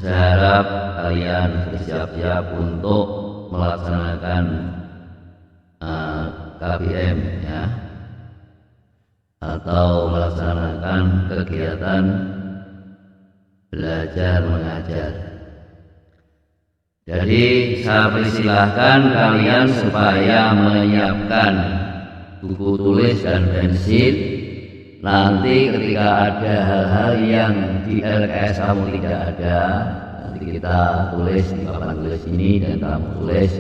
saya harap kalian bersiap-siap untuk melaksanakan KBM ya, atau melaksanakan kegiatan belajar mengajar. Jadi saya persilahkan kalian supaya menyiapkan buku tulis dan pensil. Nanti ketika ada hal-hal yang di LKS kamu tidak ada, nanti kita tulis di papan tulis ini dan kamu tulis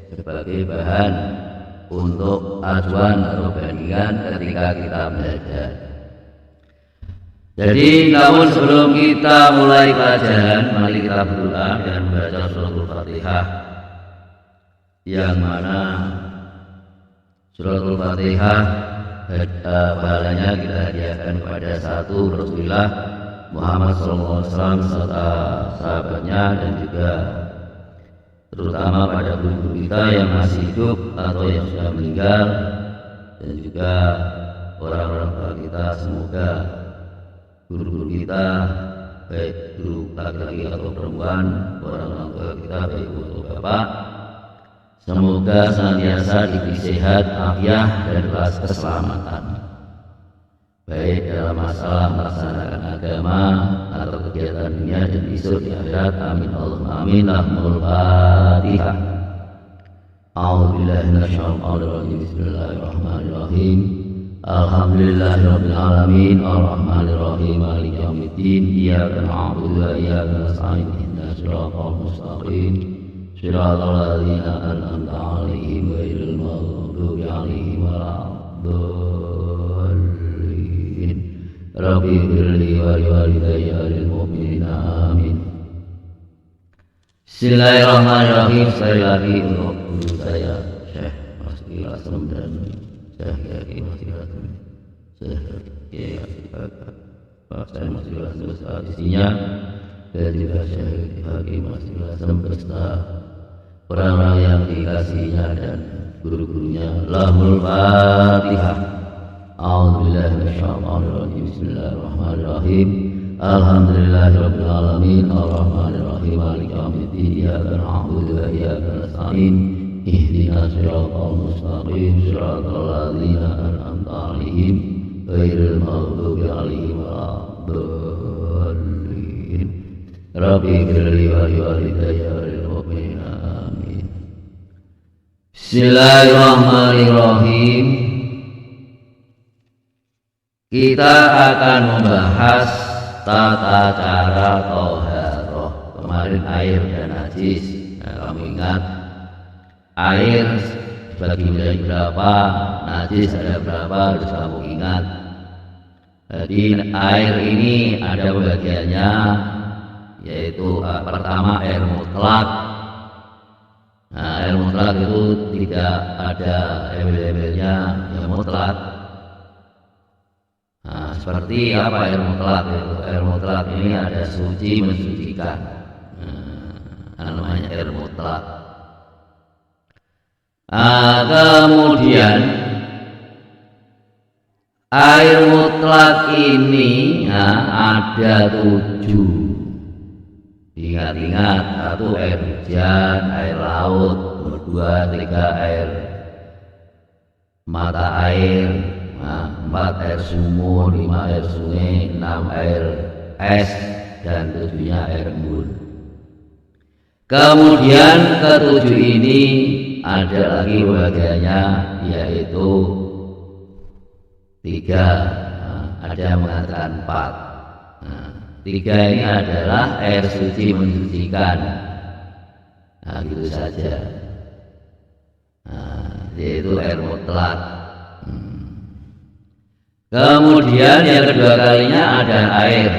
sebagai bahan untuk acuan atau bandingan ketika kita belajar. Jadi namun sebelum kita mulai pelajaran, mari kita berdoa dan membaca suratul Fatihah, yang mana suratul Fatihah pahalanya kita hadiahkan kepada satu Rasulullah Muhammad SAW serta sahabatnya, dan juga terutama pada guru kita yang masih hidup atau yang sudah meninggal, dan juga orang-orang tua kita. Semoga guru-guru kita, baik guru laki-laki atau perempuan, orang-orang tua kita, baik ibu atau bapak, semoga senantiasa diberi sehat, afiat, dan keselamatan, baik dalam masalah melaksanakan agama atau kegiatan dunia dan besok di akhirat. Amin Allahumma amin. Lahumul Fatihah. A'udzubillahi minasyaitonir rajim. Bismillahirrahmanirrahim. Alhamdulillahirabbil alamin, arrahmanir rahim, maliki yaumiddin, iyyaka na'budu wa iyyaka nasta'in, ihdinas siratal mustaqim, siratal ladzina an'amta 'alaihim ghairil maghdubi 'alaihim waladdallin. Rabbi ighfirli wa liwalidayya walil mu'minina amin. Bismillahirrahmanirrahim. Sekali lagi untuk guru saya Syekh Mas Ilham dan saya masih beserta istrinya, dan juga Syekh Hakim masih beserta orang-orang yang dikasihinya dan guru-gurunya. Lahul Fatihah. A'udzubillahi minasyaitonir rajim. Bismillahirrahmanirrahim. Alhamdulillahirabbil alamin, arrahmanir rahim, maliki yaumiddin, iyyaka na'budu wa iyyaka nasta'in, ihdinas siratal mustaqim, siratal ladzina an'amta 'alaihim ghairil maghdubi 'alaihim waladdallin. Rabbi ighfirli wa liwalidayya walil mu'minina amin. Bismillahirrahmanirrahim. Kita akan membahas tata cara thaharah. Kemarin air dan najis. Nah, kamu ingat air bagi menjadi berapa, najis ada berapa, harus kamu ingat. Jadi air ini ada pembagiannya, yaitu pertama air mutlak. Nah, air mutlak itu tidak ada embel-embelnya, yang mutlak. Nah, seperti apa air mutlak itu? Air mutlak ini ada suci mensucikan. Nah, namanya air mutlak. Kemudian air mutlak ini ada 7. Ingat-ingat, 1 air hujan, air laut, 2, 3 air mata air, 4 air sumur, 5 air sungai, 6 air es, dan 7-nya air embun. Kemudian ke-7 ini ada lagi pembagiannya, yaitu 3. Ada yang mengatakan 4. 3 ini adalah air suci mensucikan. Nah, gitu saja. Yaitu air mutlak. Kemudian yang kedua kalinya ada air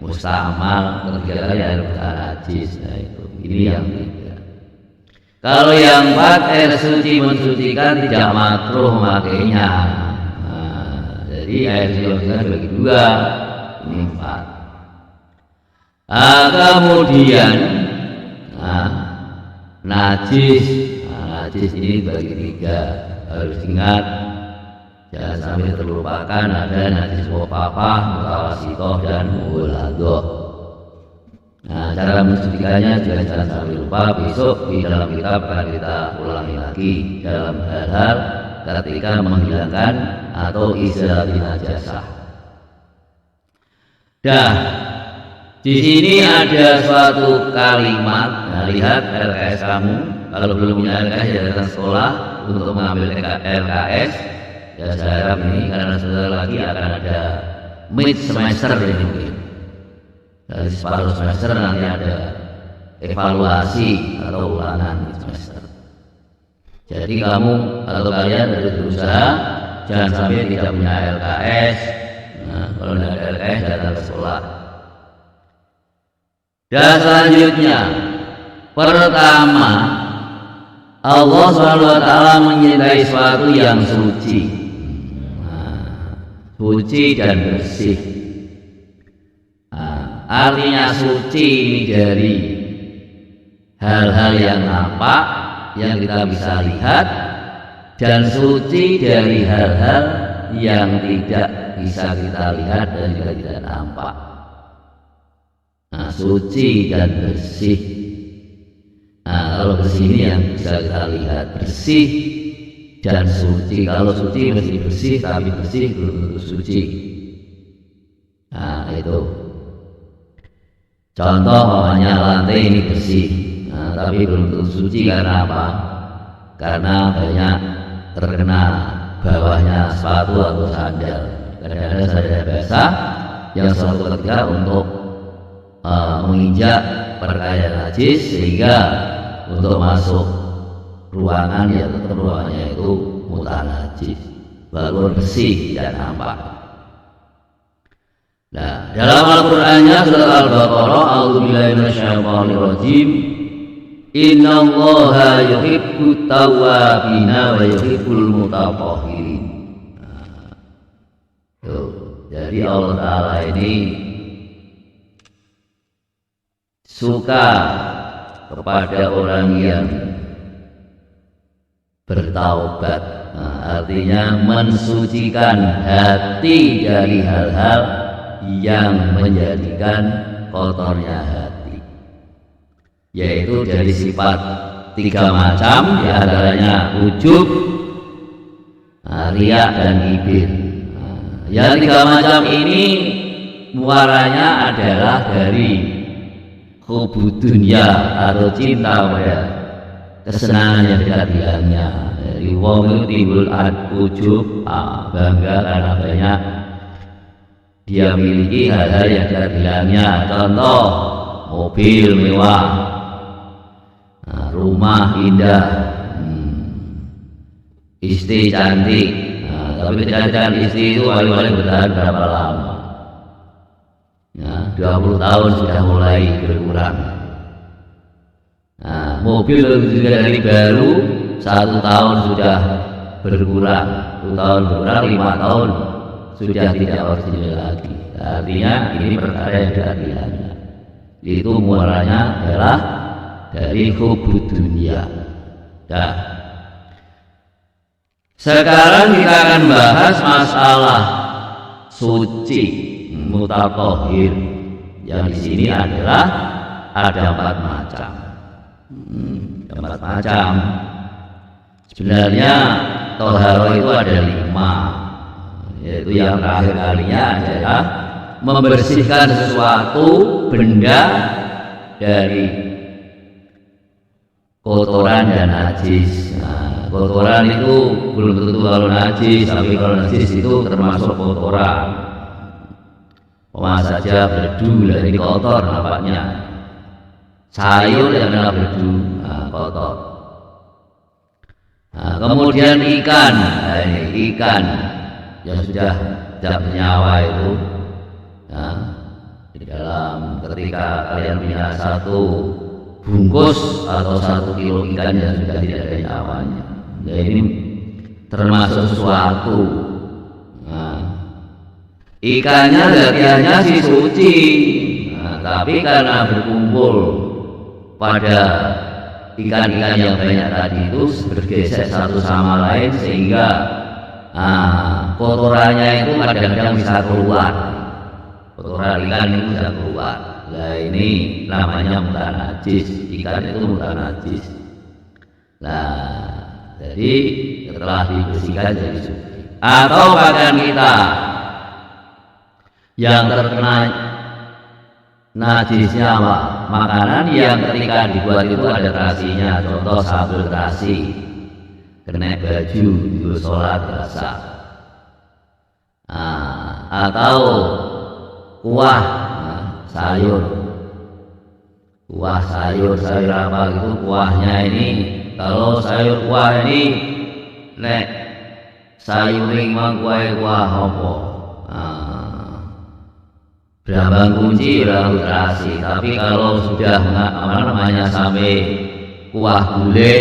mustamal, ketiga kali air najis. Nah, itu ini yang 3. Kalau yang 4 air suci mensucikan tidak makruh makainya. Jadi air suci mensucikan bagi 2, ini 4. Kemudian najis. Najis ini bagi 3. Harus ingat, jangan sampai terlupakan, ada najis wafafah, mutawasitoh, dan muladoh. Nah, cara mensucikannya juga jangan sampai lupa. Besok di dalam kitab akan kita ulangi lagi dalam hal-hal ketika menghilangkan atau izalatin najasah. Dah, di sini ada suatu kalimat. Nah, lihat LKS kamu. Kalau belum punya LKS ya datang sekolah untuk mengambil LKS. Ya saya harap ini karena sebentar lagi akan ada mid semester ini mungkin. Dari separuh semester nanti ada evaluasi atau ulangan semester. Jadi kamu atau kalian harus berusaha jangan sampai tidak punya LKS. Nah, kalau tidak ada LKS datang ke sekolah. Dan selanjutnya, pertama, Allah SWT menyintai sesuatu yang suci, suci dan bersih. Artinya suci ini dari hal-hal yang nampak yang kita bisa lihat, dan suci dari hal-hal yang tidak bisa kita lihat dan juga tidak nampak. Nah, suci dan bersih. Nah, kalau bersih ini yang bisa kita lihat, bersih dan suci. Kalau suci mesti bersih, tapi bersih belum tentu suci. Nah, itu. Contoh namanya lantai ini bersih, nah, tapi belum tentu suci karena apa? Karena banyak terkena bawahnya sepatu atau sandal. Kadang-kadang sandal basah yang suatu ketika untuk menginjak perkayaan najis sehingga untuk masuk ruangan ya tetap ruangannya itu mutan najis, walaupun bersih tidak nampak. Nah, dalam Al-Qur'annya surat Al-Baqarah, a'udzubillahi minasyaitonirrajim, innallaha yuhibbut tawwabina wa yuhibbul mutatahhirin. Jadi Allah Ta'ala ini suka kepada orang yang bertaubat. Nah, artinya mensucikan hati dari hal-hal yang menjadikan kotornya hati, yaitu dari sifat 3 macam, diantaranya ujub, riya dan kibir. Yang 3 macam ini muaranya adalah dari hubud dunia atau cinta pada kesenangan yang tidak hilangnya. Jadi wong itu timbul ujub, bangga karena banyak dia miliki hal-hal yang tidak hilangnya. Contoh, mobil mewah, rumah indah, istri cantik. Tapi kecantikan istri itu paling-paling bertahan berapa lama? Ya, 20 tahun sudah mulai berkurang. Nah, mobil juga dari baru 1 tahun sudah berkurang, 2 tahun berkurang, 5 tahun sudah tidak original lagi. Artinya ini perkara yang tidak hilangnya. Itu muaranya adalah dari hubud dunia. Nah, sekarang kita akan bahas masalah suci mutatahhir. Yang di sini adalah ada 4 macam. 4 macam. Sebenarnya toharo itu ada 5. Yaitu yang terakhir kalinya adalah membersihkan sesuatu benda dari kotoran dan najis. Nah, kotoran itu belum tentu kalau najis, tapi kalau najis itu termasuk kotoran. Saja berdu, ini kotor nampaknya. Sayur yang kena berdu, kotor. Nah, kemudian ikan, ini ikan yang sudah tidak bernyawa itu, nah, di dalam ketika kalian punya 1 bungkus atau 1 kilo ikan yang sudah tidak ada nyawanya, nah, ini termasuk sesuatu. Nah, ikannya latihannya sih suci, nah, tapi karena berkumpul pada ikan-ikan yang banyak tadi itu bergesek satu sama lain sehingga kotorannya itu kadang-kadang bisa keluar. Kotoran ikan itu bisa keluar. Nah ini namanya mutanajis, ikan itu mutanajis. Nah jadi setelah dibersihkan jadi suci. Atau pakaian kita yang terkena najisnya makanan yang ketika dibuat itu ada terasinya, contoh sambal terasi, kena baju itu sholat basah. Atau kuah sayur apa gitu, kuahnya ini kalau sayur kuah ini nek sayuring mang kuah apa berambang kunci terasi. Tapi kalau sudah sampai kuah gulai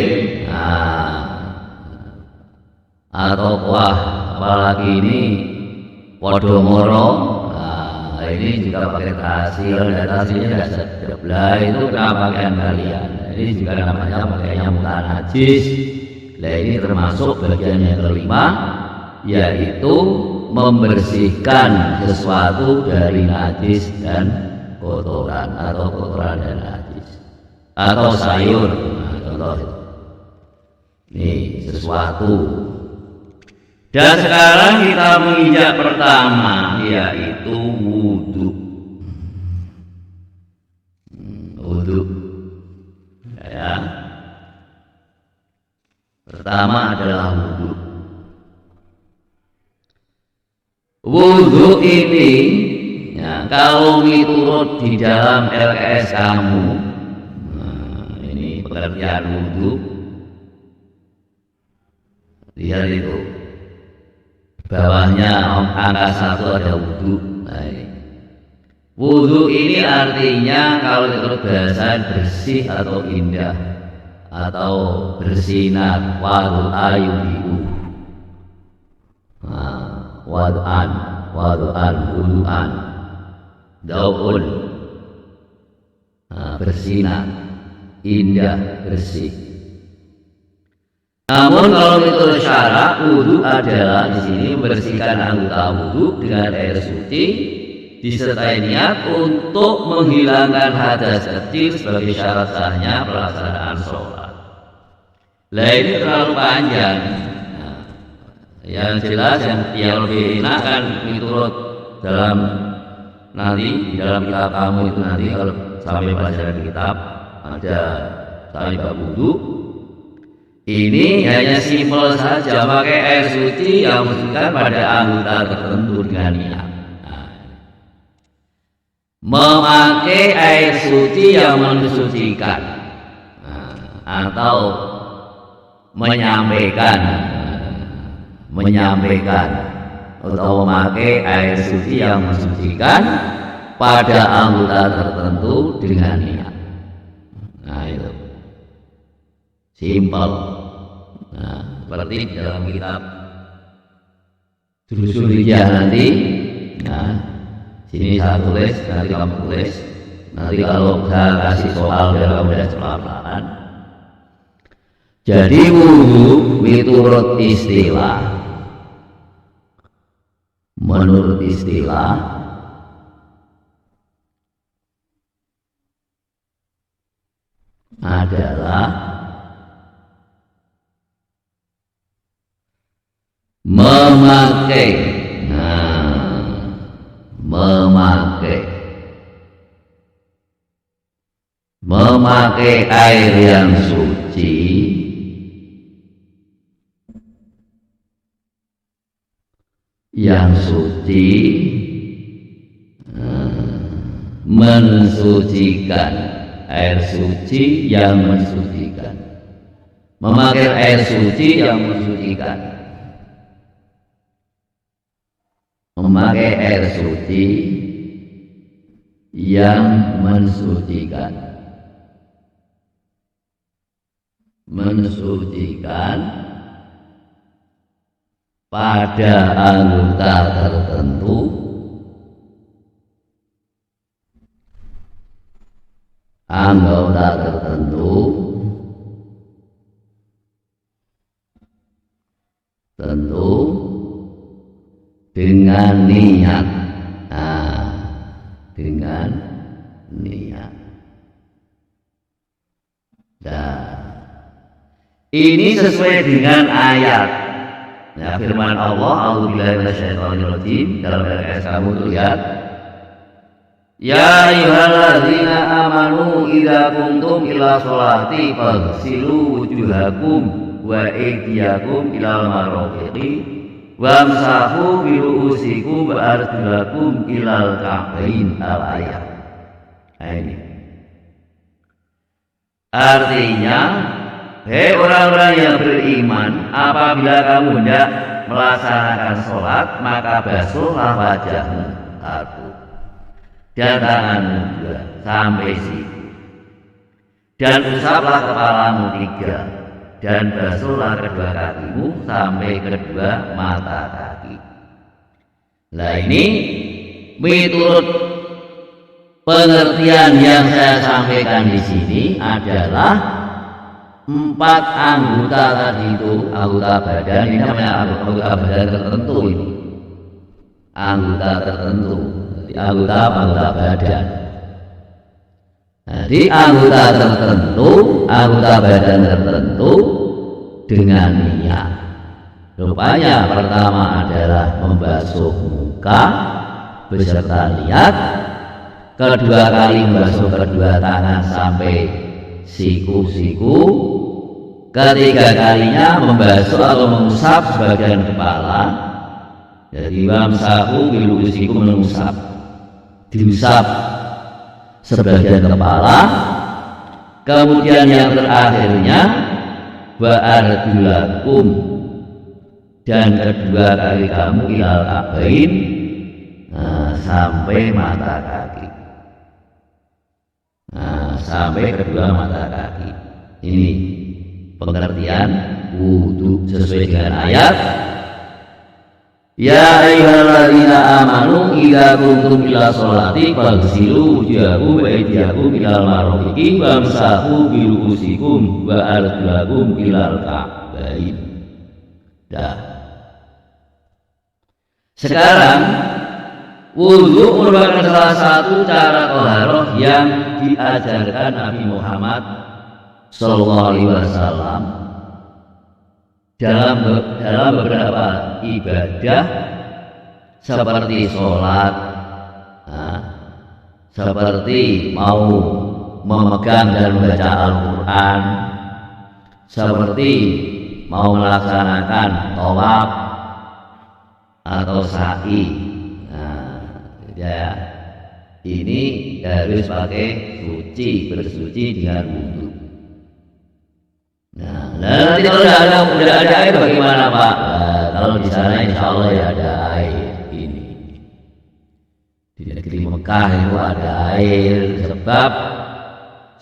atau kuah apalagi ini podomoro, ini juga pakai terasi. Kalau ada terasinya tidak sedap lah, itu kena pakaian kalian. Ini juga namanya pakaiannya mutanajis. Nah ini termasuk bagian yang kelima, yaitu membersihkan sesuatu dari najis dan kotoran, atau kotoran dan najis, atau sayur. Contoh itu. Ini sesuatu. Dan sekarang kita menginjak pertama, yaitu wudhu. Wudhu, ya. Pertama adalah wudhu. Wudhu ini, ya, kalau miturut di dalam LKS kamu, ini pengertian wudhu. Lihat itu. Bawahnya angka 1 ada wudhu. Nah, ini. Wudhu ini artinya kalau menurut bahasa bersih atau indah atau bersinar. Wadu'ayubi'u, wadu'an, wudu'an, daun, bersinar, indah, bersih. Namun kalau itu syarat, wudhu adalah di sini membersihkan anggota wudhu dengan air suci disertai niat untuk menghilangkan hadas kecil sebagai syarat sahnya pelaksanaan sholat. Lah ini terlalu panjang. Yang jelas yang lebih enak kan menurut dalam nanti di dalam kitab kamu itu nanti kalau sampai pelajaran di kitab ada tali bab wudhu. Ini hanya simpel saja, pakai air suci yang menunjukkan pada anggota tertentu dengan niat. Memakai air suci yang mensucikan, atau menyampaikan atau memakai air suci yang mensucikan pada anggota tertentu dengan niat. Nah itu simpel. Nah, seperti di dalam kitab Durusul Hijjah nanti. Nah, sini saya tulis, nanti kamu tulis. Nanti kalau saya kasih soal biar kamu sudah pelan-pelan. Jadi wudhu miturut istilah, menurut istilah adalah memakai air yang suci mensucikan, air suci yang mensucikan, memakai air suci yang mensucikan, memakai air suci yang mensucikan, pada anggota tertentu dengan niat. Nah, ini sesuai dengan ayat. Nah, firman Allah, A'udzubillahi minasyaitonirrajim, dalam ayat kamu tuh lihat. Ya ayyuhalladzina amanu idza qumtum ila sholati faghsilu wujuhakum wa aydiyakum ilal marafiqi wamsahu bi ru'usikum wa arjulakum ilal ka'bain al-ayat. Nah, ini artinya, hei orang-orang yang beriman, apabila kamu hendak melaksanakan sholat, maka basuhlah wajahmu dan tanganmu juga sampai siku, dan usaplah kepalamu 3, dan basuhlah kedua kakimu sampai kedua mata kaki. Nah, ini menurut pengertian yang saya sampaikan di sini adalah 4 anggota tadi itu, anggota badan. Ini namanya anggota badan tertentu, ini anggota tertentu, anggota badan. Jadi anggota tertentu, anggota badan tertentu dengan niat. Rupanya pertama adalah membasuh muka beserta niat, kedua kali membasuh kedua tangan sampai siku-siku, ketiga kalinya membasuh atau mengusap sebagian kepala. Jadi wamsahu bi ru'usikum, mengusap, diusap sebagian kepala. Kemudian yang terakhirnya wa arjulakum, dan kedua kali kamu ilal ka'bain, sampai mata kaki. Sampai kedua mata kaki. Ini pengertian wudu sesuai dengan ayat. Ya ayyuhalladzina amanu idza qumtum ila sholati faghsilu wujuhakum wa aydiyakum ilal marafiqi wamsahu bi ru'usikum wa arjulakum ilal ka'bain. Dah. Sekarang wudu merupakan salah satu cara taharah yang diajarkan Nabi Muhammad Sallallahu Alaihi Wasallam dalam beberapa ibadah seperti sholat, seperti mau memegang dan membaca Al-Quran, seperti mau melaksanakan tawaf atau sa'i. Ya, ini harus pakai bersuci dengan wudu. Nah, nanti kalau udah ada air bagaimana, Pak? Kalau di sana insya Allah ya ada air. Ini di negeri Mekah itu ada air, sebab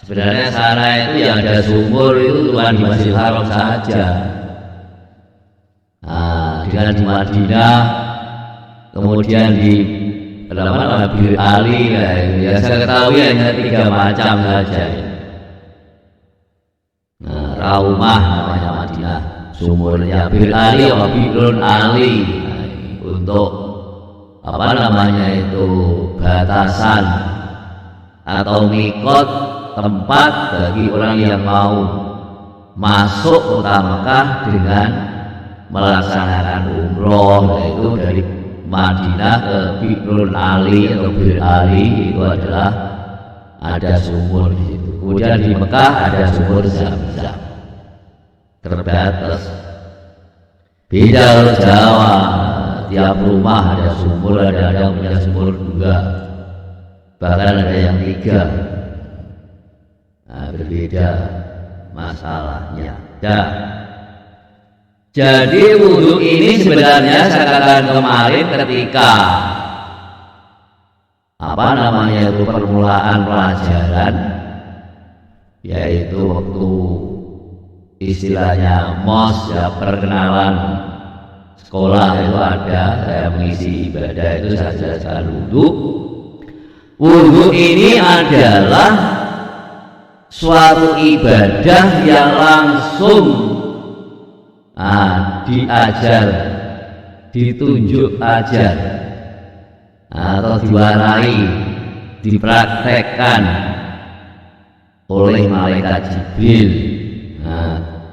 sebenarnya sana itu yang ada sumur itu cuma di Masjidil Haram saja. Dengan di Madinah, kemudian di Bir Ali, ya saya ketahui hanya 3 macam saja. Raumah namanya Madinah, sumurnya Bir Ali atau Birun Ali. Untuk apa namanya itu, batasan atau mikot, tempat bagi orang yang mau masuk kota Mekah dengan melaksanakan umroh, yaitu dari Madinah ke Birun Ali atau Bir Ali, itu adalah ada sumur di situ. Kemudian di Mekah ada sumur Zam-Zam terbatas. Beda kalau Jawa, tiap rumah ada sumur, ada yang punya sumur 2, bahkan ada yang 3. Berbeda masalahnya. Jadi wudu ini sebenarnya saya katakan kemarin ketika apa namanya itu permulaan pelajaran, yaitu waktu istilahnya MOS, ya, perkenalan sekolah itu ada, saya mengisi ibadah itu saya jelaskan wudu. Wudu ini adalah suatu ibadah yang langsung diajar, ditunjuk ajar, atau diwarai, dipraktekkan oleh malaikat Jibril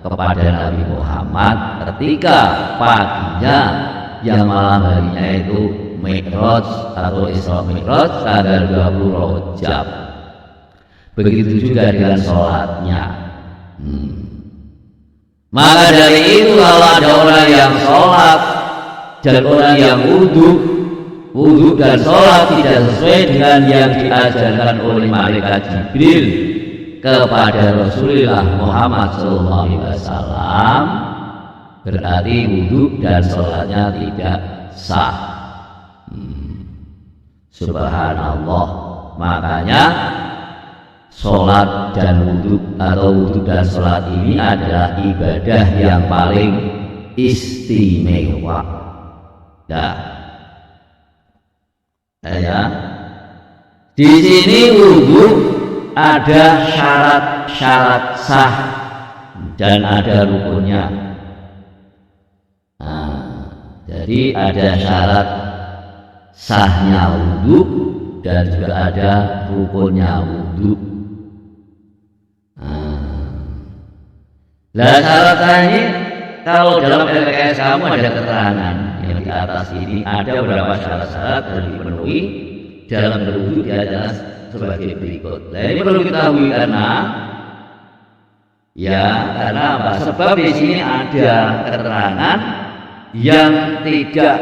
kepada Nabi Muhammad ketika paginya yang malam harinya itu Mi'raj atau Isra Mi'raj tanggal 20 Rajab. Begitu juga dengan sholatnya. Maka dari itu kalau ada orang yang sholat dan orang yang wudhu dan sholat tidak sesuai dengan yang diajarkan oleh malaikat Jibril kepada Rasulullah Muhammad SAW, berarti wudhu dan sholatnya tidak sah. Subhanallah. Makanya sholat dan wudhu atau wudhu dan sholat ini adalah ibadah yang paling istimewa. Ya. Di sini wudhu ada syarat-syarat sah dan ada rukunnya. Jadi ada syarat sahnya wudhu dan juga ada rukunnya wudhu. Nah, syaratnya ini kalau dalam LKS kamu ada keterangan yang di atas ini ada beberapa syarat-syarat yang dipenuhi dalam berwudhu, dia adalah sebagai berikut. Nah, ini perlu kita ketahui karena apa? Sebab di sini ada keterangan yang tidak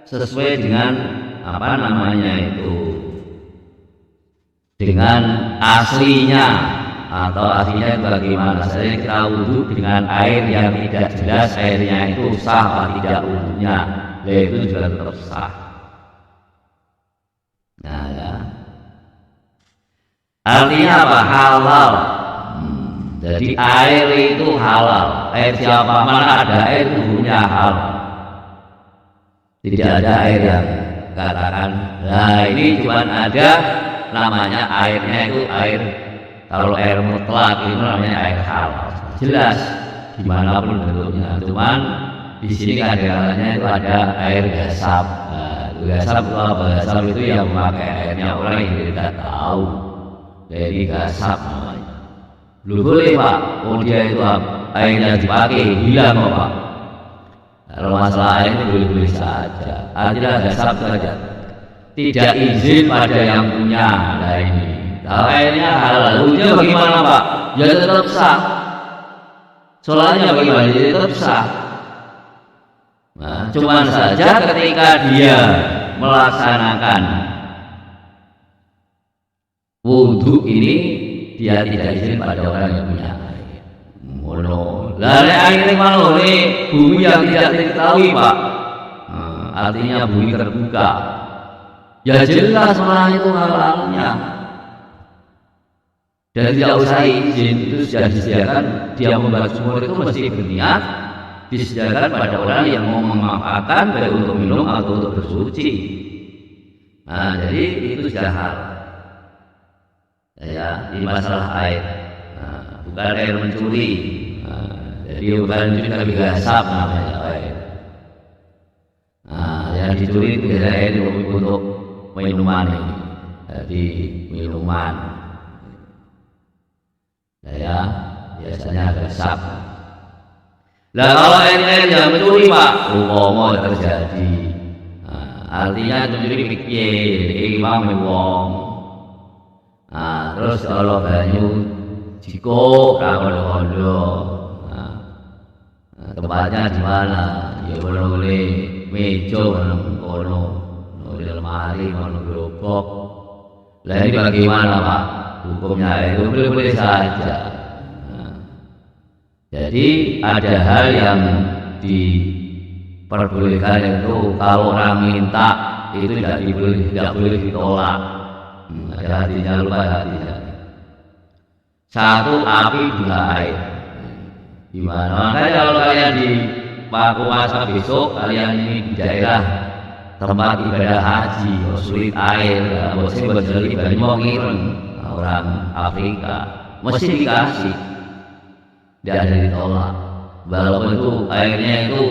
sesuai dengan dengan aslinya, atau aslinya itu bagaimana. Saya kita wudhu dengan air yang tidak jelas airnya itu sah atau tidak wudhunya, itu juga tetap sah. Artinya apa? Halal. Jadi air itu halal. Air siapa mana ada air wudhunya halal. Tidak ada air yang katakan, nah ini cuma ada namanya airnya itu air, kalau air mutlak itu namanya air halal. Jelas dimanapun bentuknya. Cuman di sini kadang-kadangnya itu ada air gasap. Gasap itu apa? Gasap itu yang memakai airnya orang yang tidak tahu. Jadi gasap namanya. Belum boleh Pak. Oh dia itu airnya dipakai hilang kok Pak. Kalau masalah air itu boleh-boleh saja. Artinya gasap saja. Tidak izin pada yang punya. Nah ini. Kalau airnya halal, wudhunya bagaimana Pak? Ya tetap sah. Sholatnya bagaimana? Ya tetap sah. Nah, cuman saja ketika dia melaksanakan wudhu ini, dia tidak izin pada orang yang punya air. Lalu air ini malu nih bumi yang tidak diketahui Pak. Artinya bumi terbuka. Ya jelas orang itu halalnya. Dan tidak usah izin, itu sudah disediakan. Dia membuat sumur itu mesti berniat disediakan pada orang yang mau memanfaatkan baik untuk minum atau untuk bersuci. Nah, jadi itu sudah hal. Ya, ini masalah air. Bukan air mencuri. Jadi bukan mencuri tapi gasap namanya air. Yang dicuri itu biasanya air untuk minuman ini. Jadi minuman. Ya, biasanya gasap. Nah kalau air yang mencuri Pak, mau terjadi. Artinya mencuri pikir, imam wong. Terus kalau banyu jiko kondo, tempatnya di mana? Ya boleh mejo, kono, di lemari, kono gerobak. Lah ini bagaimana Pak? Hukumnya itu boleh-boleh saja. Jadi ada hal yang diperbolehkan itu kalau orang minta itu tidak boleh ditolak. Ada hatinya, lupa hatinya. Satu api dua air. Gimana? Makanya kalau kalian di Paku Masa besok kalian ini di daerah tempat ibadah haji, sulit air, mesti berjeli banyak ngireng orang Afrika, mesti dikasih. Tidak ada ditolak. Walaupun itu airnya itu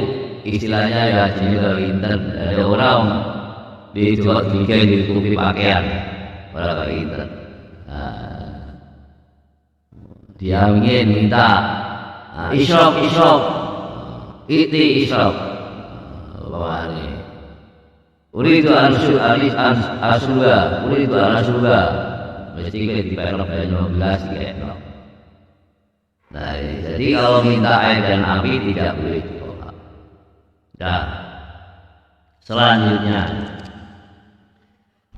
istilahnya ya jenis inten. Ada orang ditutupi pakaian pada inten. dia ingin minta isyraf, iti isyraf, uridu asurga, mesti kita dipelok dari 15 dikepelok. Nah, jadi kalau minta air dan api tidak boleh ditolak. Nah, selanjutnya,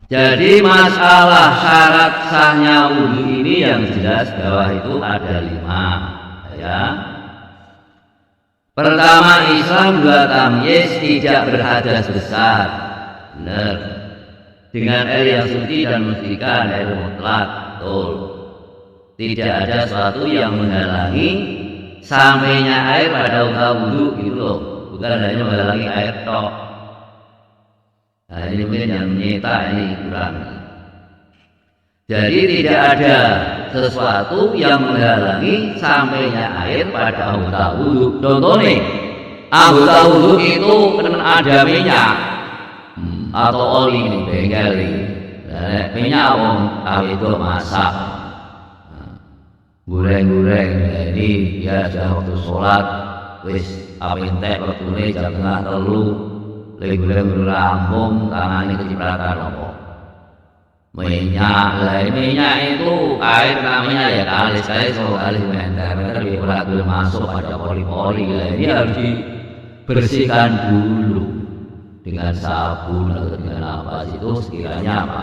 jadi masalah syarat sahnya wudhu ini yang jelas bawah itu ada 5, ya. Pertama, Islam 2 tamyiz, tidak berhadas besar, benar, dengan air yang suci dan mensucikan, air mutlak, betul. Tidak ada sesuatu yang menghalangi sampainya air pada wudhu gitu loh, bukan hanya menghalangi air tok. Nah, ini mungkin yang menyita ini kurang. Jadi tidak ada sesuatu yang menghalangi sampainya air pada anggota wudhu. Contohnya, anggota wudhu itu kan ada minyak atau oli ini bengkel ini. Minyak kalau itu masak, goreng-goreng. Ini ya sudah waktu sholat, wis apintek waktu ini jam 2:30, lagi goreng rampung, tangannya kecipratan apa? Minyak itu air namanya ya kali-kali menter berat masuk pada pori-pori. Ini harus dibersihkan dulu dengan sabun atau dengan apa itu, sekiranya apa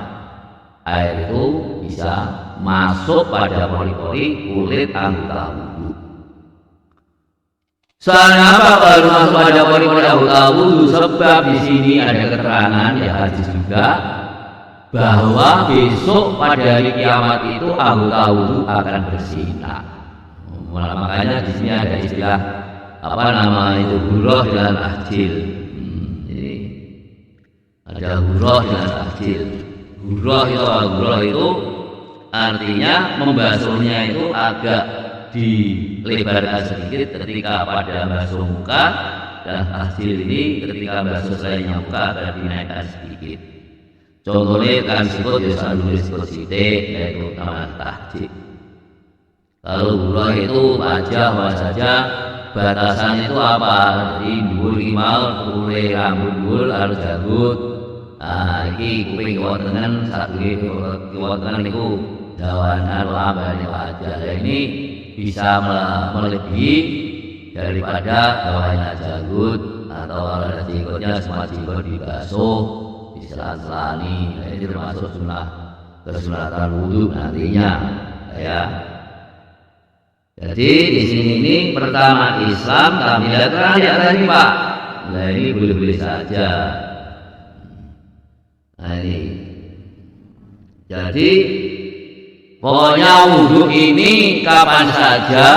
air itu bisa masuk pada pori-pori kulit anggota wudhu. Soalnya apa baru masuk pada pori-pori anggota wudhu? Sebab di sini ada keterangan ya hadis juga bahwa besok pada hari kiamat itu anggota wudhu akan bersinar. Makanya di sini ada istilah apa nama itu, hurrah dan ahjil. Jadi ada hurrah dan ahjil. Hurrah itu artinya membasuhnya itu agak dilebarkan sedikit ketika pada basuh muka, dan ahjil ini ketika basuh selainnya muka agak dinaikkan sedikit. Contohnya kan sikut ya sambil sikut sidik, yaitu taman tahjid. Kalau hurrah itu wajah saja, batasan itu apa? Jadi dhuwur imal, kulai rambut dhuwur harus janggut. Nah, ini kuping kiwa tengen, sakit kiwa tengen itu dawanan lambane wajah. Ini bisa melebihi daripada bawahnya janggut, atau kalau ada jenggotnya semua jenggot dibasuh, diselan-selani. Ini termasuk kesunatan wudhu nantinya, ya. Jadi di sini ini pertama Islam, kami lihat tadi Pak. Nah ini boleh-boleh saja. Nah ini, jadi pokoknya wudhu ini kapan saja.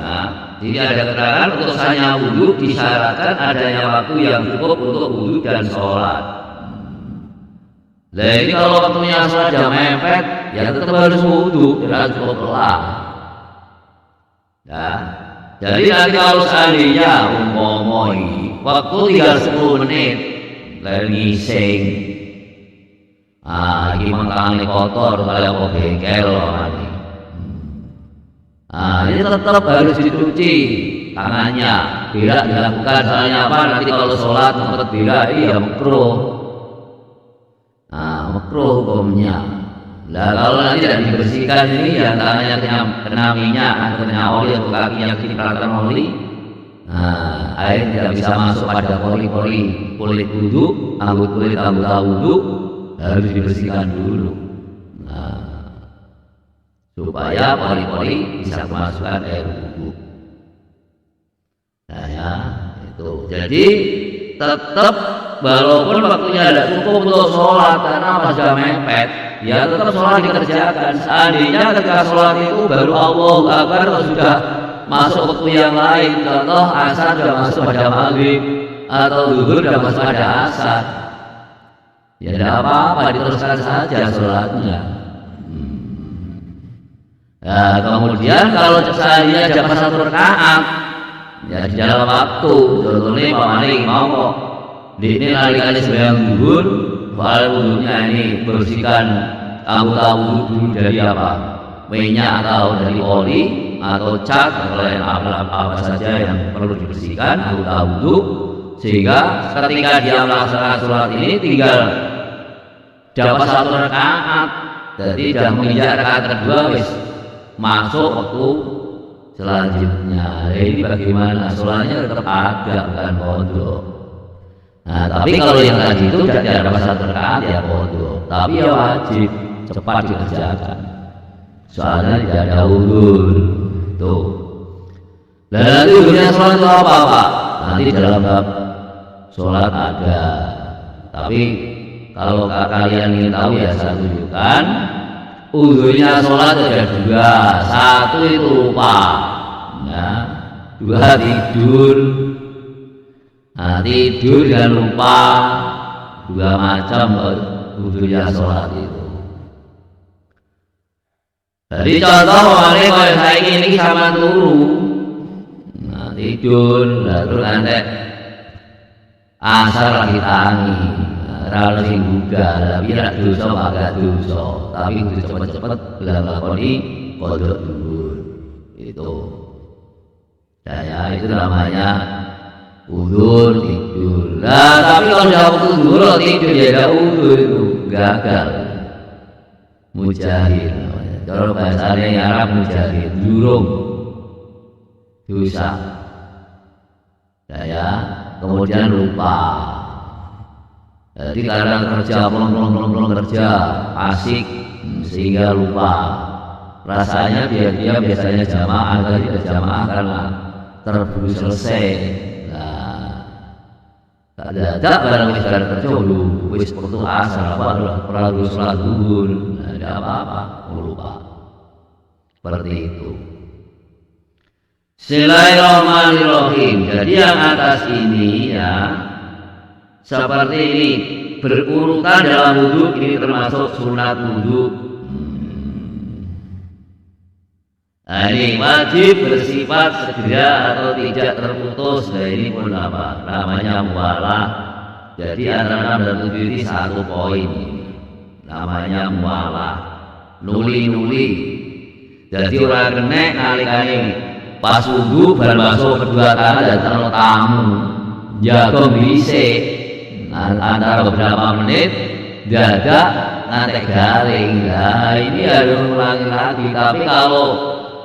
Nah, jadi ada keterangan untuk sahnya wudhu disyaratkan adanya waktu yang cukup untuk wudhu dan sholat. Nah ini kalau waktunya sholat jam mepet, ya tetap harus wudhu, tidak cukup lelah. Ya, jadi nanti kalau seandainya umpamai waktu tinggal 10 menit, lalu ngising. Ini mangkangnya kotor, kalau mau bengkel ini. Ini tetap harus dicuci tangannya. Bila dilakukan soalnya apa? Nanti kalau sholat tempat bila iya makruh. Makruh hukumnya. Nah kalau nanti tidak dibersihkan ini ya tangannya kena minyak atau kena oli atau kakinya kecipratan oli, air tidak bisa masuk pada pori-pori kulit wudhu, anggota wudhu harus dibersihkan dulu. Supaya pori-pori bisa memasukkan air wudhu. Nah ya itu. Jadi tetap walaupun waktunya tidak cukup untuk sholat karena masih mepet, ya tetap sholat dikerjakan. Seandainya ketika sholat itu baru Allahu Akbar sudah masuk waktu yang lain, contoh asar sudah masuk pada maghrib atau zuhur sudah masuk pada asar, ya tidak apa-apa, diteruskan saja sholatnya. Nah kemudian kalau seandainya dapat 1 rakaat, ya di dalam waktu, contohnya Pak Malik mau kok ini kali-kali sembahyang zuhur, soal wudhunya ini bersihkan anggota wudhu dari apa? Minyak atau dari oli, atau cat atau lain apa saja yang perlu dibersihkan anggota wudhu, sehingga ketika dia melaksanakan sholat ini tinggal dapat 1 rakaat, jadi sudah menginjak rakaat kedua wis masuk waktu selanjutnya. Ini bagaimana sholatnya tetap ada, bukan pondok. Nah, tapi kalau yang tadi itu tidak dapat 1 rakaat ya pondok, tapi ya wajib cepat dikerjakan. Soalnya tidak ada udur. Tuh. Dan nanti udurnya sholat itu apa Pak? Nanti dalam bab sholat ada. Tapi kalau kalian ingin tahu ya saya tunjukkan. Udurnya sholat ada 2. 1 itu lupa, ya. 2 tidur. Nah, tidur dan lupa, 2 macam udurnya sholat itu. Jadi contoh kalau saya ini sama turu, nah tidur, terus nanti asar lagi tangi, rala sing buka, tapi tidak dosa agak dosa, tapi udah cepet-cepet bilang lakoni kodok dulu, itu. Ya itu namanya udur tidur. Nah tapi kalau sudah waktu dulu tidur ya ada udur itu gagal, mujahid. Kalau bahasanya yang Arab mujahid, jurung, dosa. Ya, kemudian lupa. Jadi kadang kerja, pelong kerja, asik, sehingga lupa. Rasanya dia biasanya jamaah, kalau tidak jamaah karena terburu selesai. Nah, ada barang wis barang kerja dulu, wis waktu asar, perlu sholat zuhur, ada apa-apa, lupa. Seperti itu. Bismillahirrahmanirrahim. Jadi yang atas ini ya seperti ini berurutan dalam wudhu, ini termasuk sunat wudhu. Nah, ini wajib bersifat segera atau tidak terputus. Nah ini pun apa? Namanya mualah. Jadi antara 6 dan 7 ini 1 poin. Namanya mualah. Nuli. Jadi orang kena nalikane pas wudhu baru masuk kedua tangan dan terlalu tamu jago bisa antara beberapa menit dadak nanti garing. Nah ini harus ulangi lagi. Tapi kalau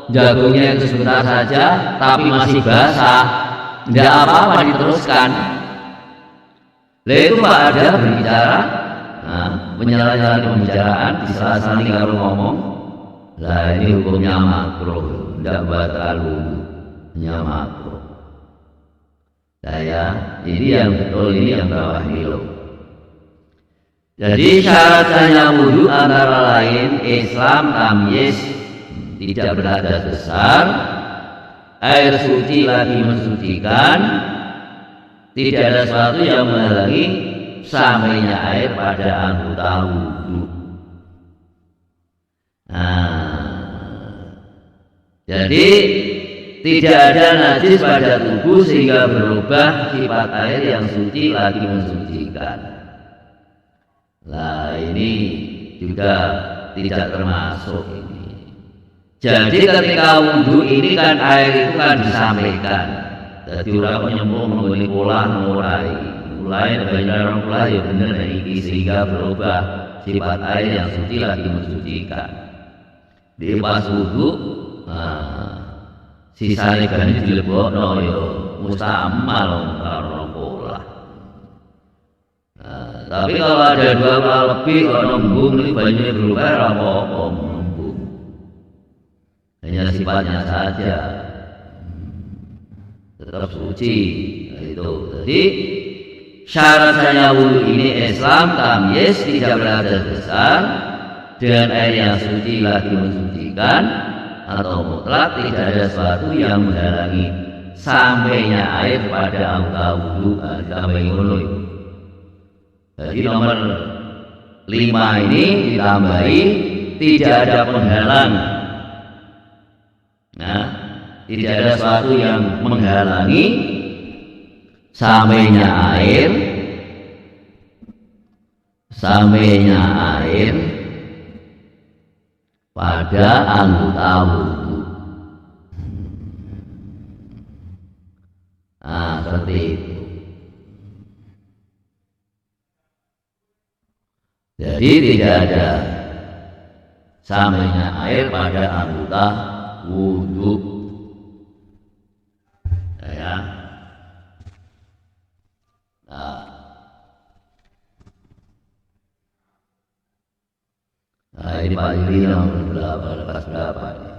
jagonya itu sebentar saja tapi masih basah, tidak apa-apa diteruskan. Lalu itu Pak ada berbicara, menyala-nyala pembicaraan di salah-salah kalau ngomong. Lah ini hukumnya makruh, tidak batal wudhunya makruh. Saya ini yang betul, ini yang bawah ini loh. Jadi syaratnya wudhu antara lain Islam tamyiz, tidak berhadas besar, air suci lagi mensucikan, tidak ada sesuatu yang menghalangi sampainya air pada anggota wudhu. Jadi tidak ada najis pada tubuh sehingga berubah sifat air yang suci lagi mensucikan. Nah ini juga tidak termasuk ini. Jadi ketika wudhu ini kan air itu kan disampaikan. Jadi orang penyembuh mengenai pola mulai banyak orang pola ya benar ini sehingga berubah sifat air yang suci lagi mensucikan. Di pas wudhu, sisanya kan dilebokno yo mustamal karo pola. Tapi kalau ada 2 kali lebih kalau nembung ini banyak berubah apa-apa nembung. Hanya sifatnya saja. Tetap suci itu. Jadi syaratnya wudhu ini Islam tamyiz, tidak berhadas besar, dengan air yang suci lagi mensucikan, atau mutlak tidak ada sesuatu yang menghalangi sampainya air pada anggota wudhu. Sampai ngono. Jadi nomor 5 ini ditambahi tidak ada penghalang. Nah, tidak ada sesuatu yang menghalangi sampainya air pada anggota wudhu. seperti itu. Jadi tidak ada sampainya air pada anggota wudhu. Ya. Nah ini Pak Yuri nomor berapa, lepas berapa ini?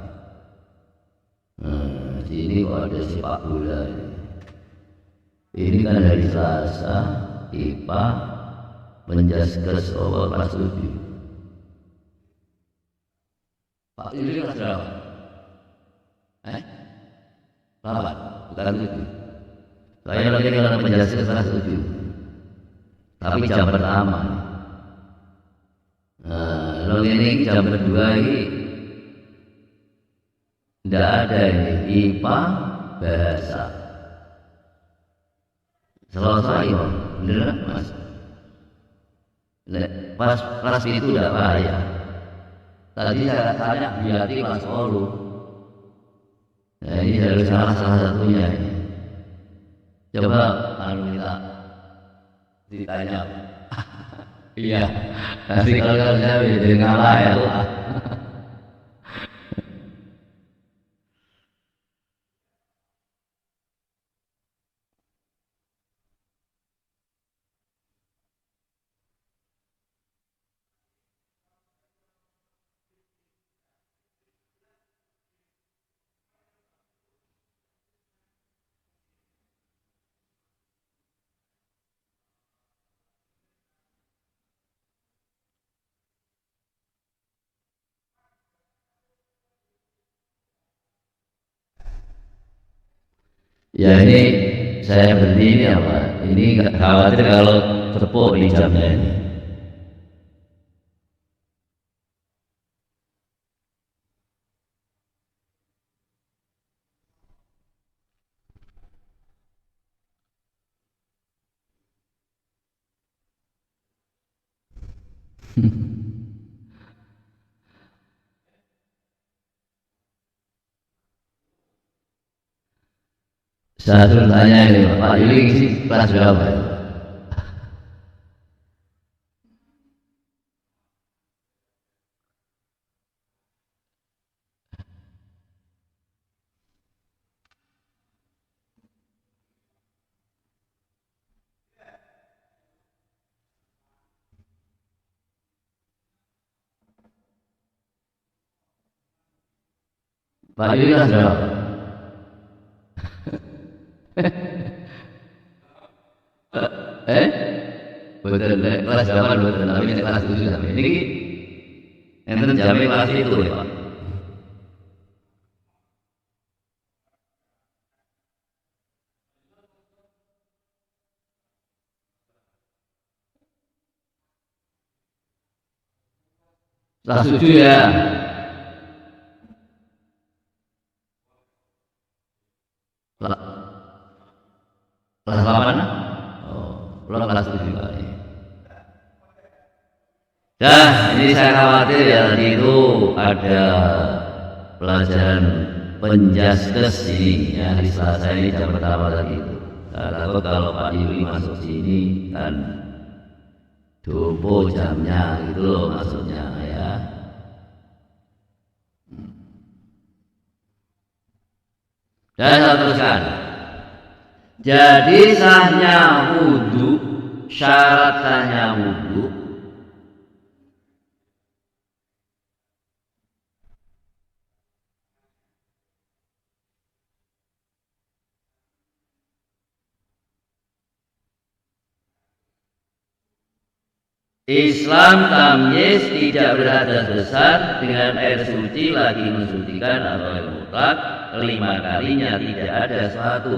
Sini kok ada sepak bola ini. Ini kan hari Selasa, IPA, Menjaskes kelas 7. Pak Yuri kelas berapa? 8, bukan 7. Saya lagi dengan Menjaskes kelas 7. Tapi jam pertama. Nah, ini jam kedua ini tidak ada ini IPA bahasa. Selesai kok, beneran Mas. Pas kelas itu tidak bahaya. Tadi saya tanya Biati kelas 10. Nah ini harus salah satunya ini. Coba kita ditanya. Iya. Nanti kalau saya jadi ngalah ya. Ya ini saya berhenti ini apa? Ini khawatir kalau tepuk di jamnya ini. Saya suruh tanya ini Pak Yuli isi kelas berapa? Pak Yuli kelas berapa? Betul, kelas 8 betul, tapi ini kelas 7 sampai ini enten jamnya kelas itu ya Pak. Kelas 7 ya. Kelas 8? Belum kelas 7 Pak. Nah, ini saya khawatir ya tadi itu ada pelajaran Penjaskes ini ya di Selasa ini jam pertama tadi itu. Nah, takut kalau Pak Yuli masuk sini kan dumpo jamnya gitu loh maksudnya ya. Dan saya teruskan. Jadi sahnya wudhu, syarat sahnya wudhu Islam tamyiz tidak berhadas besar dengan air suci lagi mensucikan atau air mutlak 5 kalinya tidak ada suatu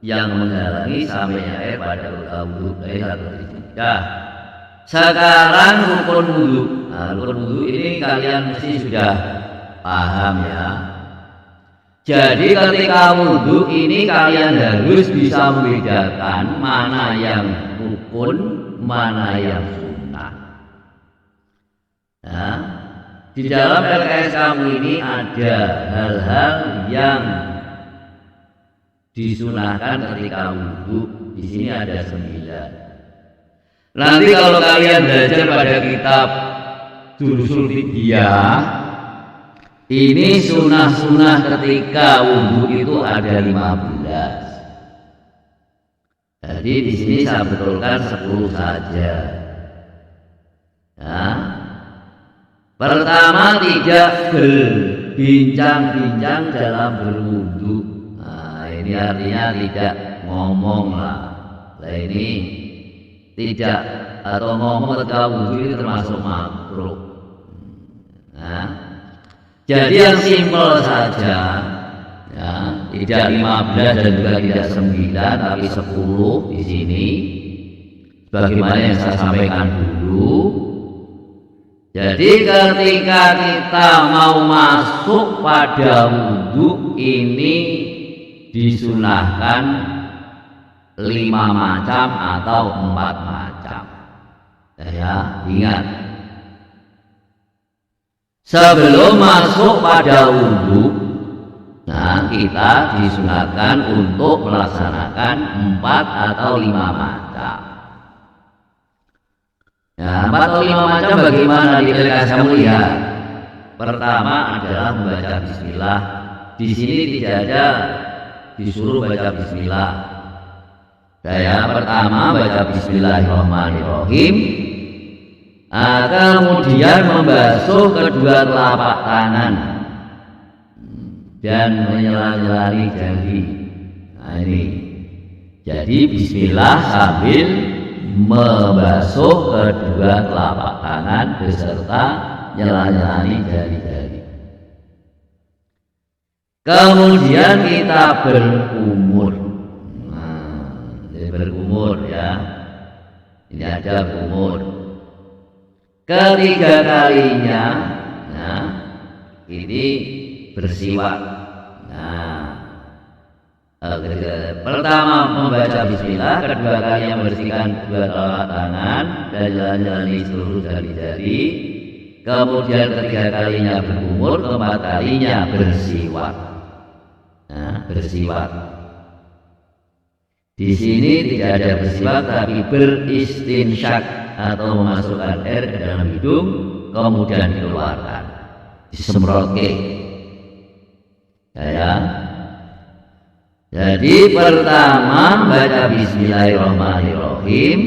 yang menghalangi sampainya air pada wudhu. Nah, sekarang rukun wudhu. Nah, rukun wudhu ini kalian mesti sudah paham ya. Jadi ketika wudhu ini kalian harus bisa membedakan mana yang rukun, mana yang sunnah. Nah, di dalam LKS kamu ini ada hal-hal yang disunahkan ketika wudhu. Di sini ada 9. Nanti kalau kalian belajar pada kitab Durusul Fiqhiyah, ini sunah-sunah ketika wudhu itu ada 15. Jadi di sini saya betulkan 10 saja. Ya. Pertama, tidak berbincang-bincang dalam berwudhu. Nah, ini artinya tidak ngomong lah. Nah, ini tidak atau ngomong ketika wudhu itu termasuk makruh. Nah, jadi yang simpel saja, ya, tidak 15 dan juga tidak 9, tapi 10 di sini. Bagaimana yang saya sampaikan dulu. Jadi ketika kita mau masuk pada wudhu ini disunahkan 5 macam atau 4 macam. Ya, ingat. Sebelum masuk pada wudhu, nah kita disunahkan untuk melaksanakan 4 atau 5 macam. Ya, 4 atau 5 macam bagaimana saya lihat. Pertama adalah membaca bismillah. Di sini tidak ada disuruh baca bismillah. Saya pertama baca bismillahirrahmanirrahim. Kemudian membasuh kedua telapak tangan dan menyela-nyelani jari. Nah ini. Jadi bismillah sambil membasuh kedua telapak tangan beserta nyela-nyelani jari-jari. Kemudian kita berkumur. Berkumur ya. Ini ada kumur. Ketiga kalinya, nah ini bersiwak. Nah, pertama membaca bismillah, kedua kalinya membersihkan kedua telapak tangan dan jalan-jalani seluruh jari-jari. Kemudian ketiga kalinya berkumur, keempat kalinya bersiwak. Nah, bersiwak. Di sini tidak ada bersiwak tapi beristinsyak atau memasukkan air ke dalam hidung kemudian dikeluarkan, disemprotke. Ya. Jadi pertama baca bismillahirrahmanirrahim,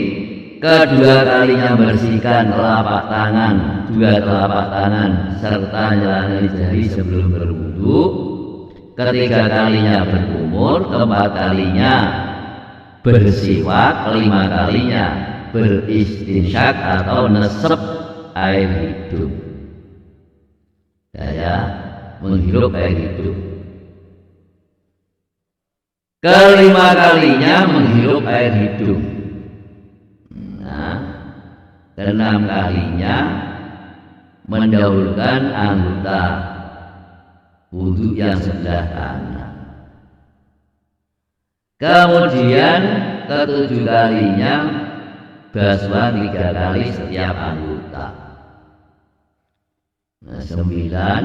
kedua kalinya membersihkan telapak tangan, dua telapak tangan serta nyelani jari sebelum berwudu, ketiga kalinya berkumur, keempat kalinya bersiwak, kelima kalinya beristinsyak atau nesep air hidung. Saya menghirup air hidung. Kelima kalinya menghirup air hidung. Nah, keenam kalinya mendahulukan anggota wudhu yang sebelah kanan. Kemudian ketujuh kalinya basuhan 3 kali setiap anggota. Nah, 9.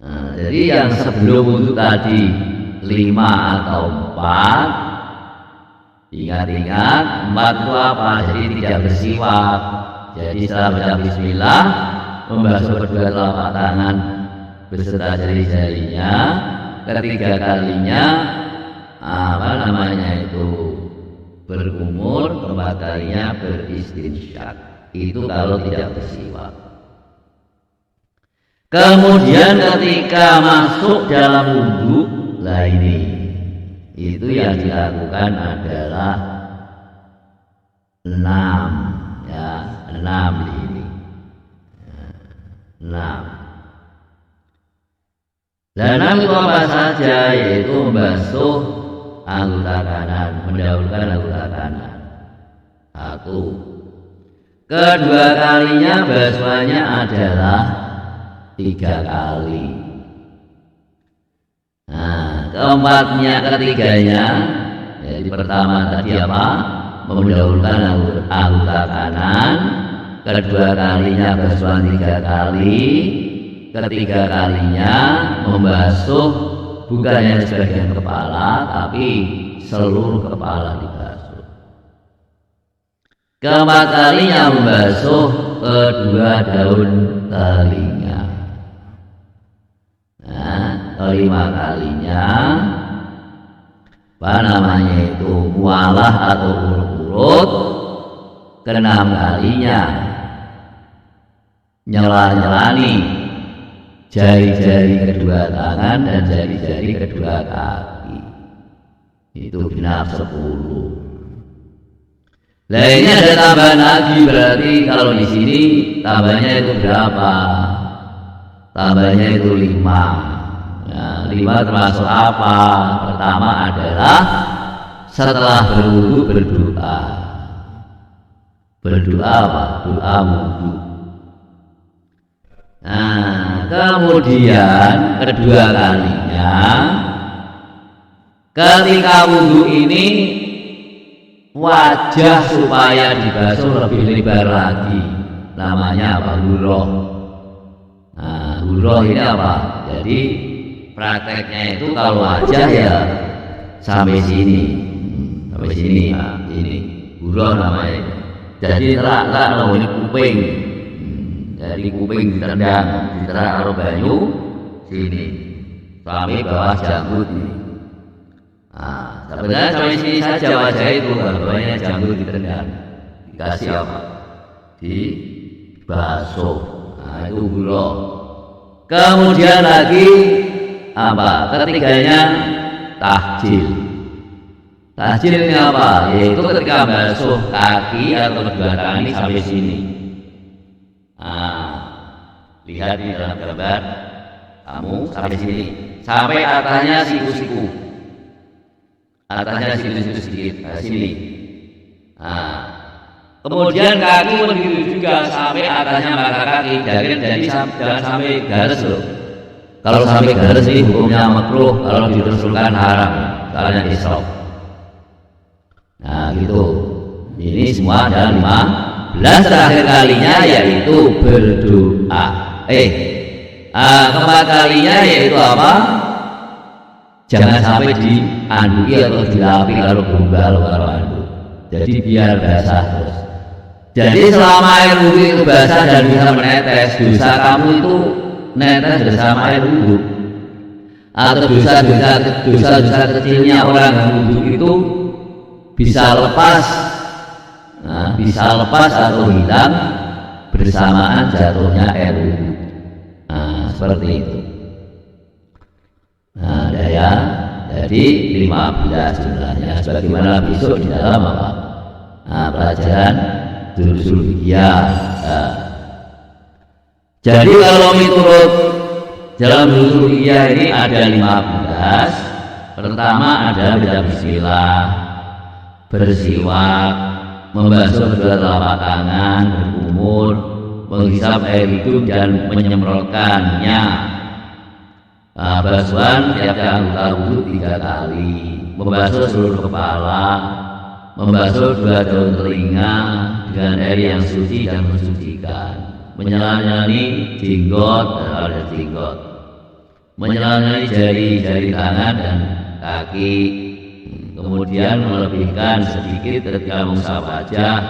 Nah, jadi yang sebelum wudhu tadi 5 atau 4. Ingat-ingat 4 itu apa? Jadi tidak bersiwak. Jadi setelah baca bismillah, membasuh kedua telapak tangan beserta jari-jarinya. Ketiga kalinya berkumur, keempat kalinya beristinsyak. Itu kalau tidak bersiwak. Kemudian ketika masuk dalam wudhu, lah ini itu yang dilakukan adalah 6 ya, 6 ini. 6. Dan 6 itu apa saja? Yaitu membasuh anggota kanan, mendahulukan anggota kanan. 1. Kedua kalinya basuhannya adalah 3 kali. Nah, keempatnya, ketiganya, jadi pertama tadi apa? Mendahulukan anggota kanan. Kedua kalinya basuhan 3 kali. Ketiga kalinya membasuh bukan hanya sebagian kepala, tapi seluruh kepala dibasuh. Keempat kalinya membasuh kedua daun telinga. Nah, kelima kalinya apa namanya itu mualah atau urut-urut. Keenam kalinya nyela-nyelani jari-jari kedua tangan dan jari-jari kedua kaki. Itu genap 10. Nah ini ada tambahan lagi, berarti kalau di sini tambahnya itu berapa? Tambahnya itu 5. Nah, 5 termasuk apa? Pertama adalah setelah berwudu berdoa. Berdoa apa? Doa wudu. Nah, kemudian kedua kalinya ketika wudu ini wajah supaya dibasuh lebih lebar lagi, namanya apa? Hurroh. Nah, hurroh ini apa? Jadi prakteknya itu kalau wajah ya sampai sini, sampai sini, nah, ini hurroh namanya. Jadi terak ini kuping. Jadi kuping ditendang, diterak karo banyu sini sampai bawah janggut ini. Nah, sebenarnya sampai sini saja wajah itu, bawahnya janggut ditendang, dikasih apa? Dibasuh. Nah, itu hurroh. Kemudian lagi apa? Ketiganya tahjil. Tahjil ini apa? Yaitu ketika basuh kaki atau kedua tangan ini sampai sini. Nah, lihat di dalam gambar kamu sampai sini, sampai atasnya siku-siku, atasnya siku-siku sedikit, sini. Nah, kemudian kaki begitu juga sampai atasnya mata kaki. Jadi jangan sampai garis loh. Kalau sampai garis ini hukumnya makruh, kalau diterusulkan haram, soalnya israf. Nah gitu. Ini semua ada 15. Terakhir kalinya yaitu berdoa. Keempat kalinya yaitu apa? Jangan sampai dianduki atau dilapi kalau gombal kalau anduk. Jadi biar basah terus. Jadi selama air wudhu itu basah dan bisa menetes, dosa kamu itu netes bersama air wudhu. Atau dosa-dosa kecilnya orang yang wudhu itu bisa lepas. Nah, bisa lepas atau hilang bersamaan jatuhnya air wudhu. Nah, seperti itu. Nah, daya jadi 15 jumlahnya. Sebagaimana besok di dalam apa? Nah, pelajaran Durusul Fiqhiyah. Nah, jadi kalau menurut dalam Durusul Fiqhiyah ini ada 15. Pertama ada baca bismillah, bersiwak, membasuh kedua telapak tangan, berkumur, menghisap air hidung dan menyemprotkannya. Basuhan tiap anggota wudhu 3 kali, membasuh seluruh kepala, membasuh 2 daun telinga dengan air yang suci dan mensucikan, menyela-nyelani jenggot dan ada jenggot, menyela-nyelani jari-jari tangan dan kaki, kemudian melebihkan sedikit ketika mengusap wajah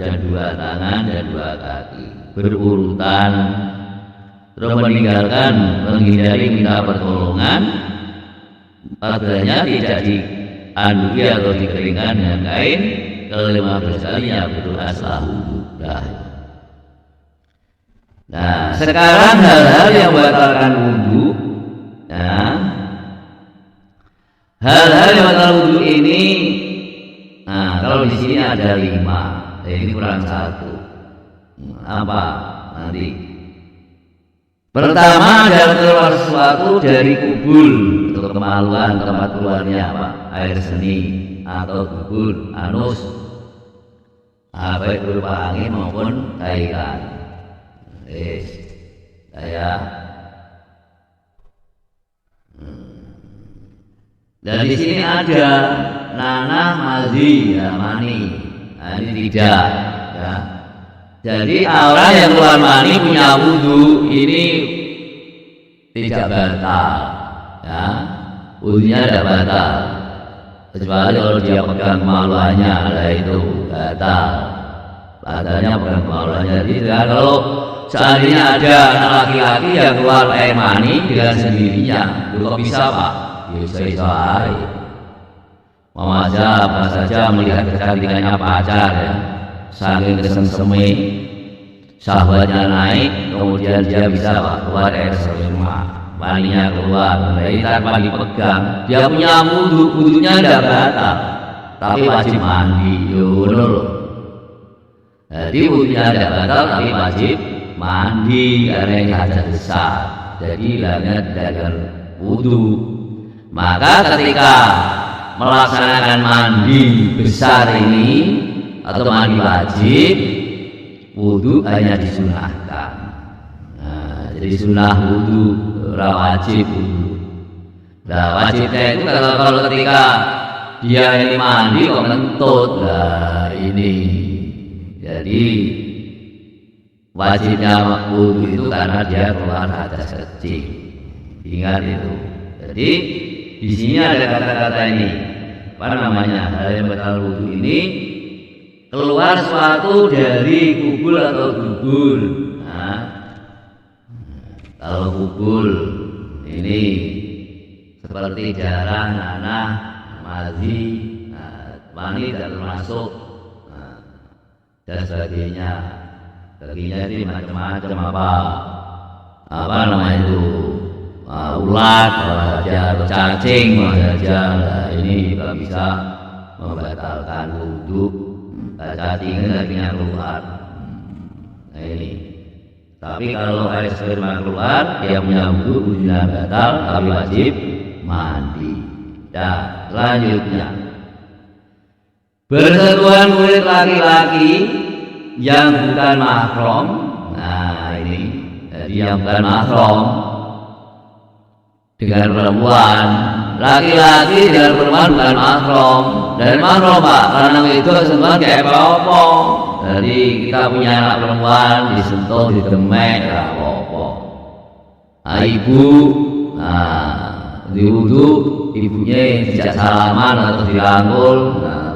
dan 2 tangan dan 2 kaki berurutan, terus menghindari minta pertolongan, padanya tidak dianduki atau dikeringkan dengan kain. Ke-15 kalinya berdoa setelah wudhu. Nah, sekarang hal-hal yang membatalkan wudhu. Nah, hal-hal yang batal wudhu ini, nah kalau di sini ada 5, ini kurang 1. Apa nanti? Pertama adalah keluar sesuatu dari kubul untuk kemaluan, tempat keluarnya apa? Air seni atau kubul, anus, baik berupa angin maupun cairan. Dan di sini ada nanah, mazi, ya, mani. Nah, ini tidak. Ya. Jadi orang yang keluar mani punya wudhu ini tidak batal. ya, wudunya tidak batal. Kecuali kalau dia pegang kemaluannya, nah itu batal. Batalnya pegang kemaluannya. Jadi kalau seandainya ada anak laki-laki yang keluar air mani dengan sendirinya, kok bisa Pak? Bisa aja. Mau aja apa saja melihat kecantikannya pacar ya, saking kesengseme syahwatnya naik, kemudian dia bisa Pak keluar air sperma, maninya keluar, dari tanpa dipegang, dia punya wudunya tidak batal, tapi wajib mandi, loh. Jadi wudunya tidak batal, tapi wajib mandi karena ini hajat besar, jadi hilangnya tidak wudu. Maka ketika melaksanakan mandi besar ini atau mandi wajib, wudu hanya disunahkan. Nah, jadi sunnah wudu, wajib wudu. Nah, wajibnya itu kalau ketika dia ini mandi kok ngentut, nah ini. Jadi wajibnya wudu itu karena dia keluar hadas kecil. Ingat itu. Jadi di sini ada kata-kata ini, apa namanya, hal yang batal wudu ini keluar suatu dari kubul atau dubur. Nah, kalau kubul ini seperti darah, nanah, mazi, mani dan termasuk dan sebagainya. Baginya ini macam-macam apa namanya itu. Ulat saja atau cacing saja, nah, ini juga bisa membatalkan wudu. Cacingnya dagingnya keluar, nah ini. Tapi kalau air sperma keluar, dia punya wudunya batal, tapi wajib mandi. Nah, selanjutnya bersentuhan kulit laki-laki yang bukan mahram. Nah ini, jadi yang bukan mahram dengan perempuan, laki-laki dengan perempuan bukan mahram. Dan mahram Pak, karena itu sentuhan kayak apa-apa. Jadi kita punya anak perempuan disentuh, didemek, apa-apa. Nah, ibu, di wudu ibunya tidak salaman atau dirangkul,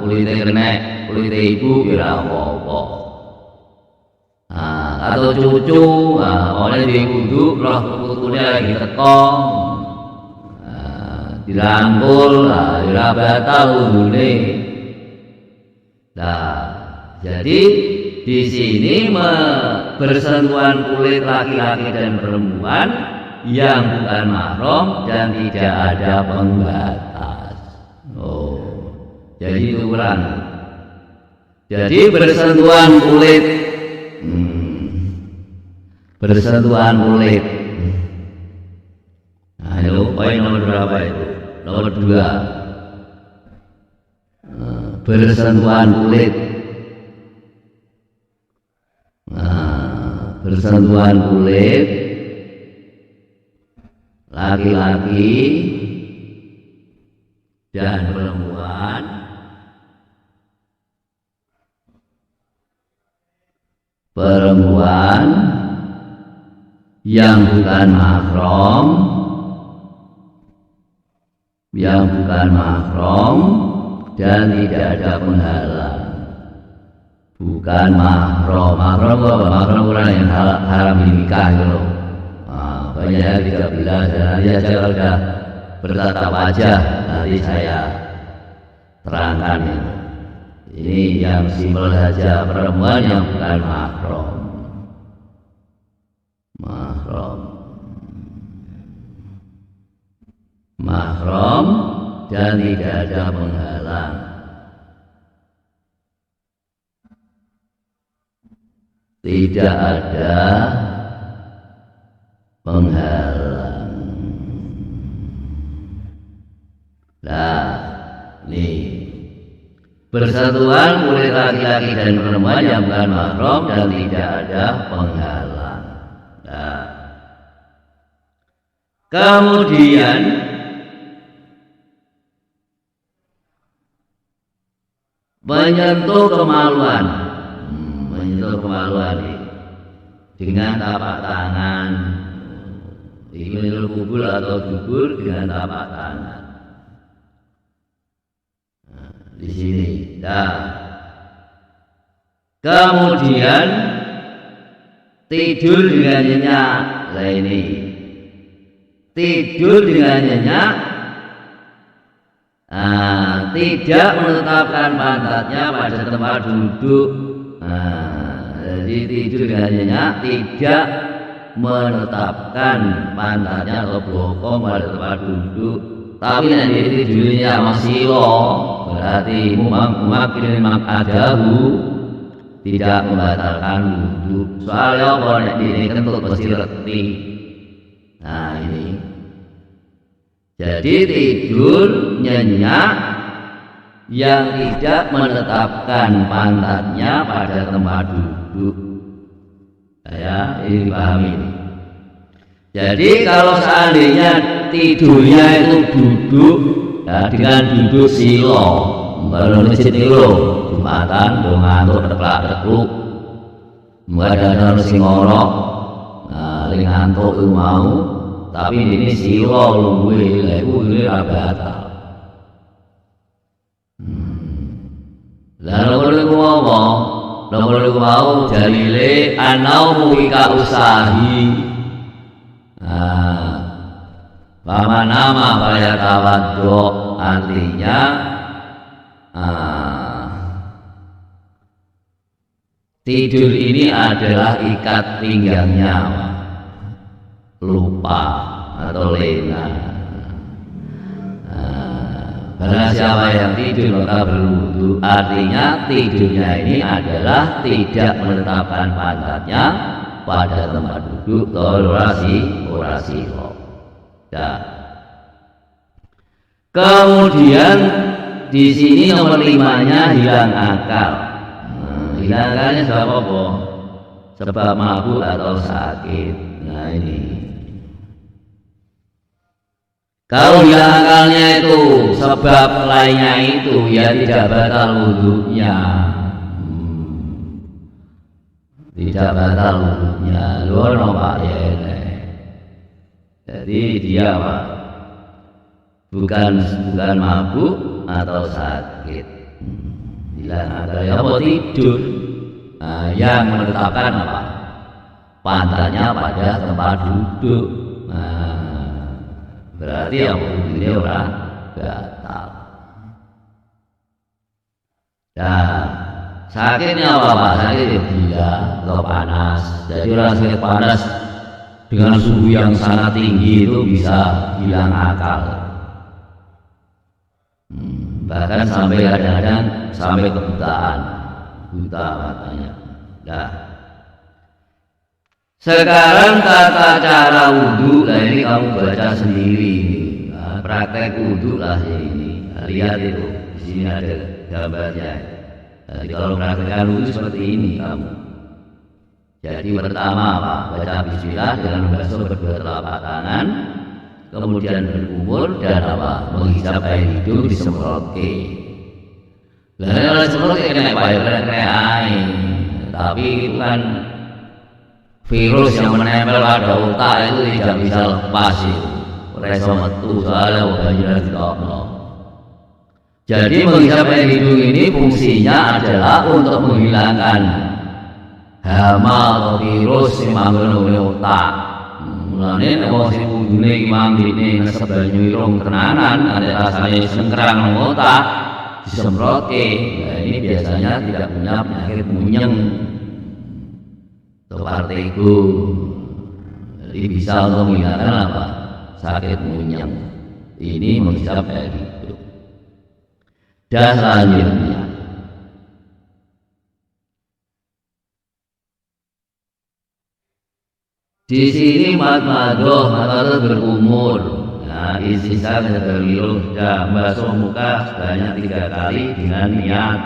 kulitnya kena kulitnya ibu, ya apa-apa. Atau cucu, oleh di wudu, roh putunya lagi tekong, dirangkul, ya batal wudune. Nah, jadi di sini bersentuhan kulit laki-laki dan perempuan yang bukan mahram dan tidak ada pembatas. Jadi itu kurang. Jadi bersentuhan kulit, bersentuhan kulit. Nah, itu poin nomor berapa itu? Nomor 2. Bersentuhan kulit. Bersentuhan kulit laki-laki dan perempuan yang bukan mahram, dan tidak ada penghalang. Bukan mahram. Mahram apa? Mahram orang yang haram dinikah gitu. Banyak yang 13 dan nanti saja kalau sudah bertatap wajah nanti saya terangkan ini yang simpel saja, perempuan yang bukan mahram. Mahram dan tidak ada penghalang. Tidak ada penghalang. Nah, nih bersentuhan kulit laki-laki dan perempuan yang bukan mahram dan tidak ada penghalang. Nah, kemudian menyentuh kemaluan, dengan tapak tangan, Ini kubul atau dubur dengan tapak tangan. Nah, di sini. Nah, kemudian tidur dengan nyenyak. Nah ini tidur dengan nyenyak. Nah, tidak menetapkan pantatnya pada tempat duduk. Nah, jadi tidur dengan nyenyak tidak menetapkan pantatnya atau bokong pada tempat duduk. Tapi nanti tidurnya masih berarti mumakin adahu tidak membatalkan wudhu. Soalnya apa ini kentut mesti reti. Nah ini. Jadi tidur nyenyak yang tidak menetapkan pantatnya pada tempat duduk. Ya, ini dipahami. Jadi kalau seandainya tidurnya itu duduk, ya dengan duduk silo, baru masjid itu Jumatan, do ngantuk teklak-tekluk, nggak ada sing ngorok, nah, ngantuk itu mau, tapi ini silo luwe, ini batal. Lalu kalau ngomong mau jalile anau muika usahi. Paman nama pada tawaddo artinya tidur ini adalah ikat pinggangnya, lupa atau lena. Barang siapa yang tidur maka berwudu. Artinya tidurnya ini adalah tidak menetapkan pantatnya pada tempat duduk orasi. Nah. Kemudian di sini nomor 5-nya hilang akal. Hilang akalnya sebab apa? Sebab mabuk atau sakit. Nah ini. Kalau hilang akalnya itu sebab lainnya itu ya tidak batal wudhunya. Tidak batal wudhunya. Luar Pak ya. Jadi dia apa? Bukan mabuk atau sakit. Hilang akalnya apa? Tidur. Nah, yang menetapkan apa? Pantatnya pada tempat duduk. Nah, berarti yang ini orang batal. Nah, sakitnya apa? Sakit gila atau panas. Jadi orang sakit panas dengan suhu yang sangat tinggi itu bisa hilang akal. Bahkan sampai kadang-kadang sampai kebutaan, buta matanya. Nah, sekarang tata cara wudhu, nah ini kamu baca sendiri. Nah, praktek wudhu lah ini. Nah, lihat itu, di sini ada gambarnya. Jadi kalau praktekkan wudhu seperti ini kamu. Jadi pertama apa? Baca bismillah dengan membasuh kedua telapak tangan, kemudian berkumur dan apa? Menghisap air hidung disemprotke. Lah kalau semprotke kena air, tapi itu kan virus yang menempel pada otak itu tidak bisa lepas itu. Reso metu soalnya wabahnya tidak. Jadi menghisap air hidung ini fungsinya adalah untuk menghilangkan hama atau virus yang manggon ning otak. Mulane nek wong sing wudune iki manggine ngesep banyu irung tenanan, ada rasane sengkerang nang otak, disemprotke. Nah, ini biasanya tidak punya penyakit munyeng atau partego. Jadi bisa untuk menghilangkan apa? Sakit munyeng. Ini menghisap air hidung. Dan selanjutnya di sini madmadoh berumur. Nah, istisqa terliru dan basuh muka sebanyak 3 kali dengan niat.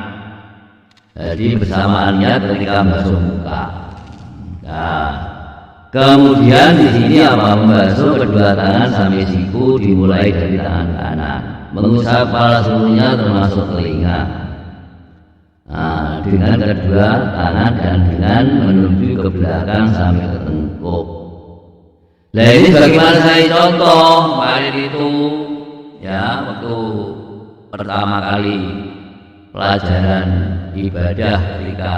Jadi bersamaan niat ketika basuh muka. Nah, kemudian di sini apa? Membasuh kedua tangan sampai siku dimulai dari tangan kanan. Mengusap kepala seluruhnya termasuk telinga. Nah, dengan kedua tangan dan dengan menuju ke belakang sampai ke tengkuk. Nah ini bagaimana saya contoh kemarin itu ya waktu pertama kali pelajaran ibadah ketika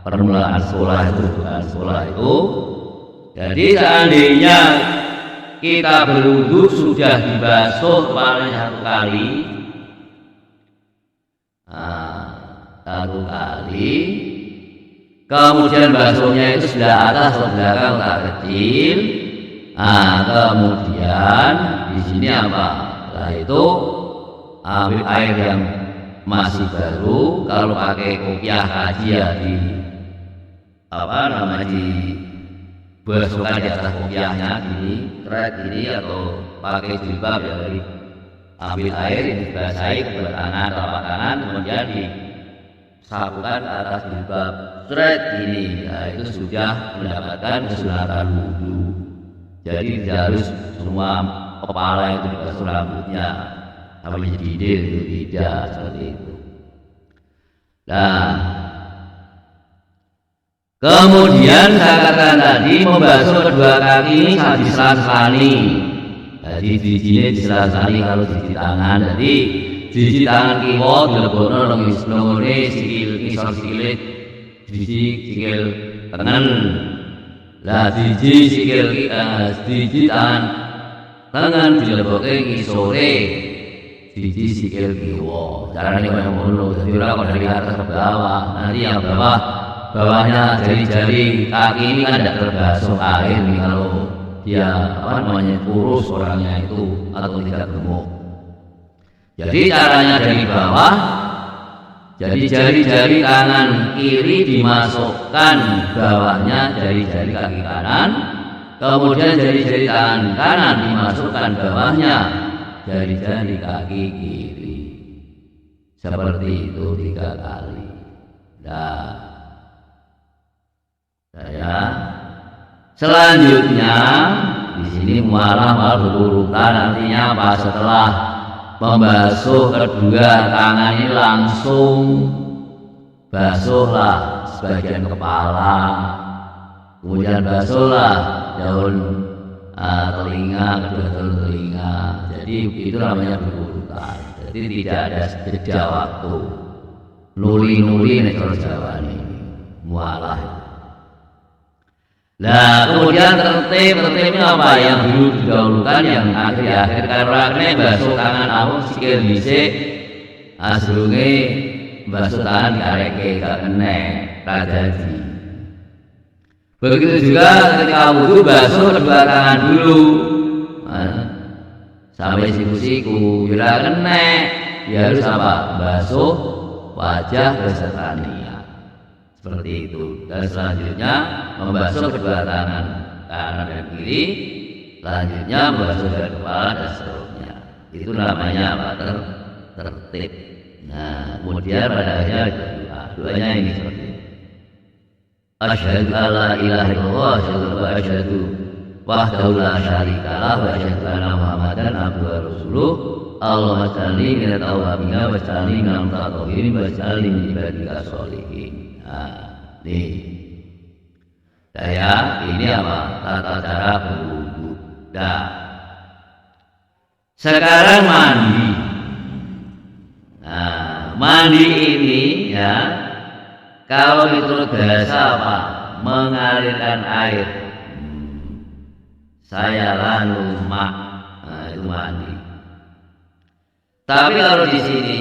permulaan sekolah itu jadi seandainya kita berwudu sudah dibasuh kepalanya satu kali kemudian basuhnya itu sebelah atas atau belakang tak kecil. Kemudian di sini apa? Setelah itu ambil air yang masih baru, kalau pakai kopiah kaji ya di dibasuhkan di atas kopiahnya gini, keret gini, atau pakai jilbab ya dari ambil air ini dibasahi kedua tangan telapak tangan, kemudian disapukan ke atas jilbab keret gini. Nah itu sudah mendapatkan kesunatan wudu. Jadi tidak harus semua kepala itu dibasuh rambutnya sampai jedidil, itu tidak seperti itu. Nah, kemudian saya katakan tadi membasuh kedua kaki ini saat diselang-selangi. Jadi di sini diselang-selangi kalau di tangan. Jadi di tangan kiwa dilebono nang sikil ngisor sikile, di sikil tengen. Lah siji sikil siji tangan tangan dileboke ngisore siji sikil kiwa. Carane kaya ngono. Dadi ora kok dari atas ke bawah. Nanti yang bawahnya jari-jari kaki ini kan tidak terbasuh air nih kalau dia kurus orangnya itu atau tidak gemuk. Jadi caranya dari bawah. Jadi jari-jari tangan kiri dimasukkan bawahnya jari-jari kaki kanan, kemudian jari-jari tangan kanan dimasukkan bawahnya jari-jari kaki kiri. Seperti itu 3 kali. Nah, selanjutnya di sini mualah berurutan, artinya apa? Setelah membasuh kedua tangan ini langsung basuhlah sebagian kepala, kemudian basuhlah daun telinga, kedua daun telinga. Jadi itu namanya berurutan. Jadi tidak ada jeda waktu. Nuli-nuli nek cara Jawa ini mualah. Nah kemudian tertibnya apa yang dulu didahulukan, yang akhir-akhir karena basuh tangan awak sikil dhisik, asrunge basuh tangan diareke gak kena radadi. Begitu juga ketika wudu basuh kedua tangan dulu sampai siku-siku, bila kena ya harus apa? Basuh wajah beserta niat. Seperti itu. Dan selanjutnya membasuh kedua tangan kanan dan kiri, selanjutnya membasuh dari kepala dan seterusnya. Itu namanya apa? Tertib. Nah kemudian pada akhirnya doanya ini seperti ini: asyhadu alla ilaha illallah wa asyhadu wahdahu la syarika lah wa asyhadu anna muhammadan abduhu wa rasuluh. Allahumma shalli ala tawwabina wa shalli ala mutatahirin wa shalli min ibadika sholihin. Nah, ini apa? Tata cara berwudu. Nah, sekarang mandi. Nah, mandi ini ya, kalau menurut bahasa apa? Mengalirkan air. Saya lalu itu mandi. Tapi kalau di sini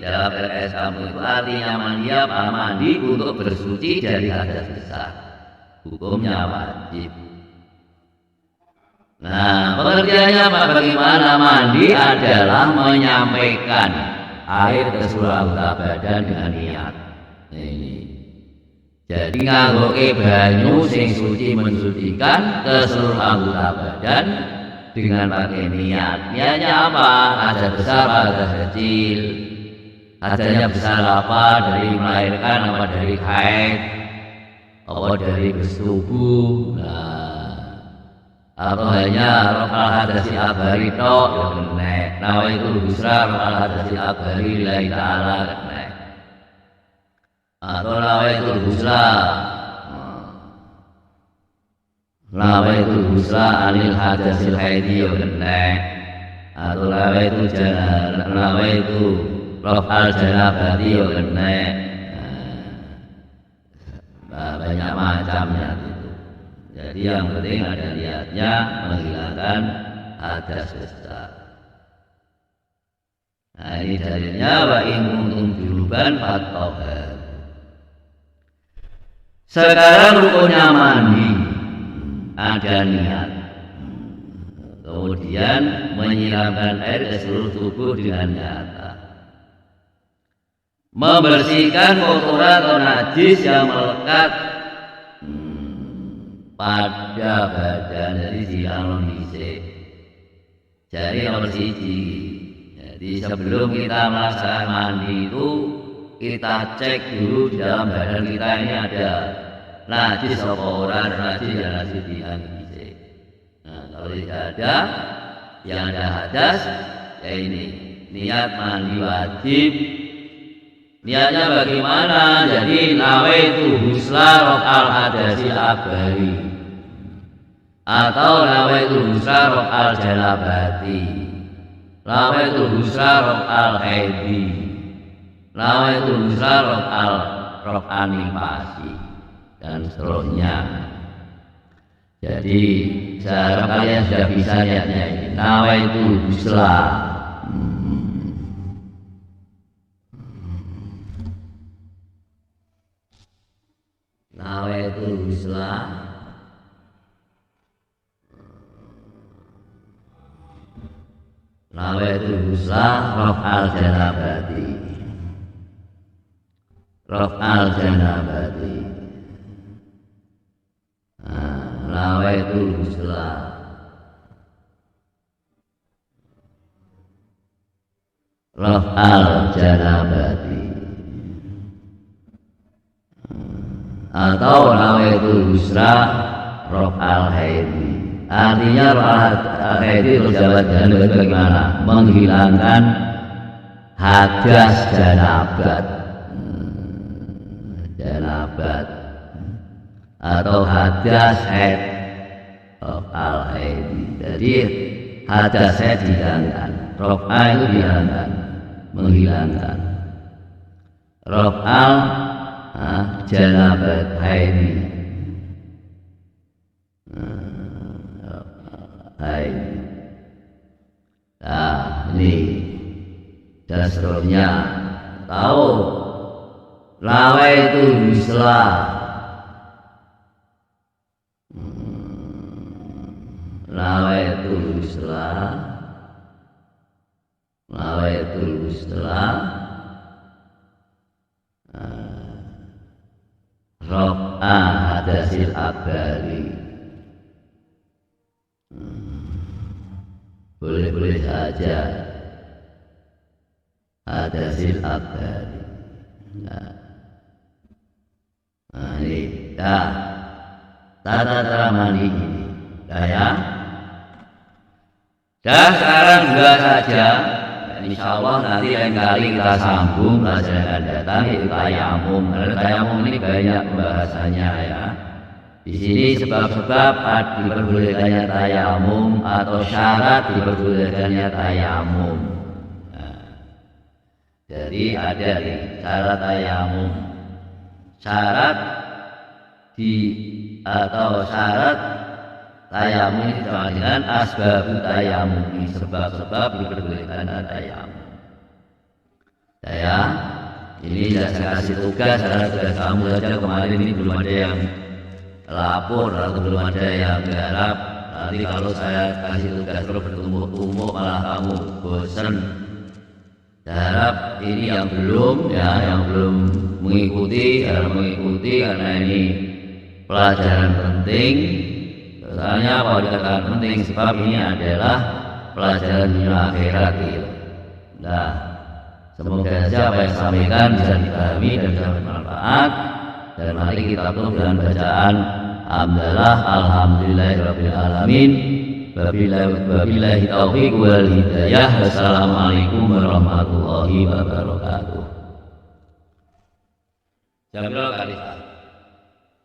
dalam LS kamu itu artinya mandi apa? Mandi untuk bersuci dari hadas besar. Hukumnya wajib. Nah, pengertiannya apa? Bagaimana mandi adalah menyampaikan air ke seluruh anggota badan dengan niat. Ini. Jadi nganggoke banyu sing suci mensucikan ke seluruh anggota badan dengan pakai niat. Niatnya apa? Hadas besar, hadas kecil. Hadasnya besar apa? Dari melahirkan apa dari haid? Apa dari bersetubuh? Nah, atau hanya rafal hadasi akbari tok ya kena. Nawa itu busra rafal hadasi akbari lillahi ta'ala kena. Atau nawa itu busra lawaitu husla anil hadasil haidi yo kena, atau lawaitu raf'al janabati yo kena. Banyak macamnya itu. Jadi yang penting ada niatnya menghilangkan hadas besar. Nah ini dalilnya wa in kuntum junuban fatahhar. Sekarang rukunnya mandi, ada niat. Kemudian menyiramkan air ke seluruh tubuh dengan nyata. Membersihkan kotoran atau najis yang melekat pada badan. Jadi silang dhisik. Jadi nomor siji. Jadi sebelum kita melaksanakan mandi itu kita cek dulu di dalam badan kita ini ada najis atau kotoran, najis dan najis silang dhisik. Nah kalau tidak ada, yang ada hadas, ya ini niat mandi wajib. Niatnya bagaimana? Jadi nawaitu husla raf'al hadasil akbari atau nawaitu husla raf'al janabati, nawaitu husla raf'al haidi, nawaitu husla raf'al nifasi dan seterusnya. Jadi saya harap kalian sudah bisa niatnya ini. Nawaitu husla nawaitu husla raf'al janabati, raf'al janabati. Nawaitu husla raf'al janabati atau nawaitu husla raf'al haidi. Artinya raf'al haidi terjawab dengan bagaimana? Menghilangkan hadas janabat, janabat atau hadas haid, raf'al haidi. Jadi hadas haid dihilangkan, raf'al itu dihilangkan, menghilangkan. Raf'al janabat haidi, haidi. Nah ini dan seterusnya. Tahu lawaitu husla nawaitu husla raf'a hadasil akbari. Boleh-boleh saja hadasil akbari. Nah ini tata cara mandi ini ya. Dan sekarang juga saja, insya Allah nanti lain kali kita sambung pelajaran akan datang yaitu tayamum. Karena tayamum ini banyak pembahasannya ya. Di sini sebab-sebab diperbolehkannya tayamum atau syarat diperbolehkannya tayamum. Nah, jadi ada nih syarat tayamum, syarat atau syarat tayamum ini sama dengan asbab tayamum, ini sebab-sebab diperbolehkan tayamum. Saya ini saya kasih tugas, tugas kamu saja kemarin ini belum ada yang lapor atau belum ada yang garap. Nanti kalau saya kasih tugas terus bertumpuk-tumpuk malah kamu bosan. Saya harap ini yang belum mengikuti karena ini pelajaran penting. Soalnya apa dikatakan penting? Sebab ini adalah pelajaran dunia akhirat gitu. Nah, semoga saja apa yang saya sampaikan bisa dipahami dan bisa bermanfaat. Dan mari kita tutup dengan bacaan hamdalah alhamdulillahirabbil alamin. Wabillahi taufiq wal hidayah. Wassalamualaikum warahmatullahi wabarakatuh. Jam berapa kali?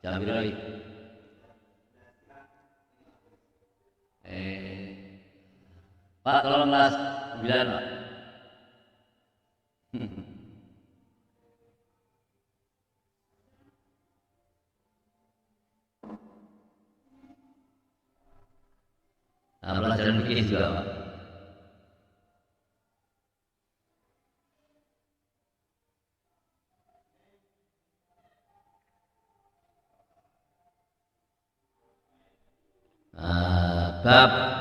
Jam berapa? Pak, tolong kelas 9 Pak. Nah, pelajaran fikih juga Pak. Bab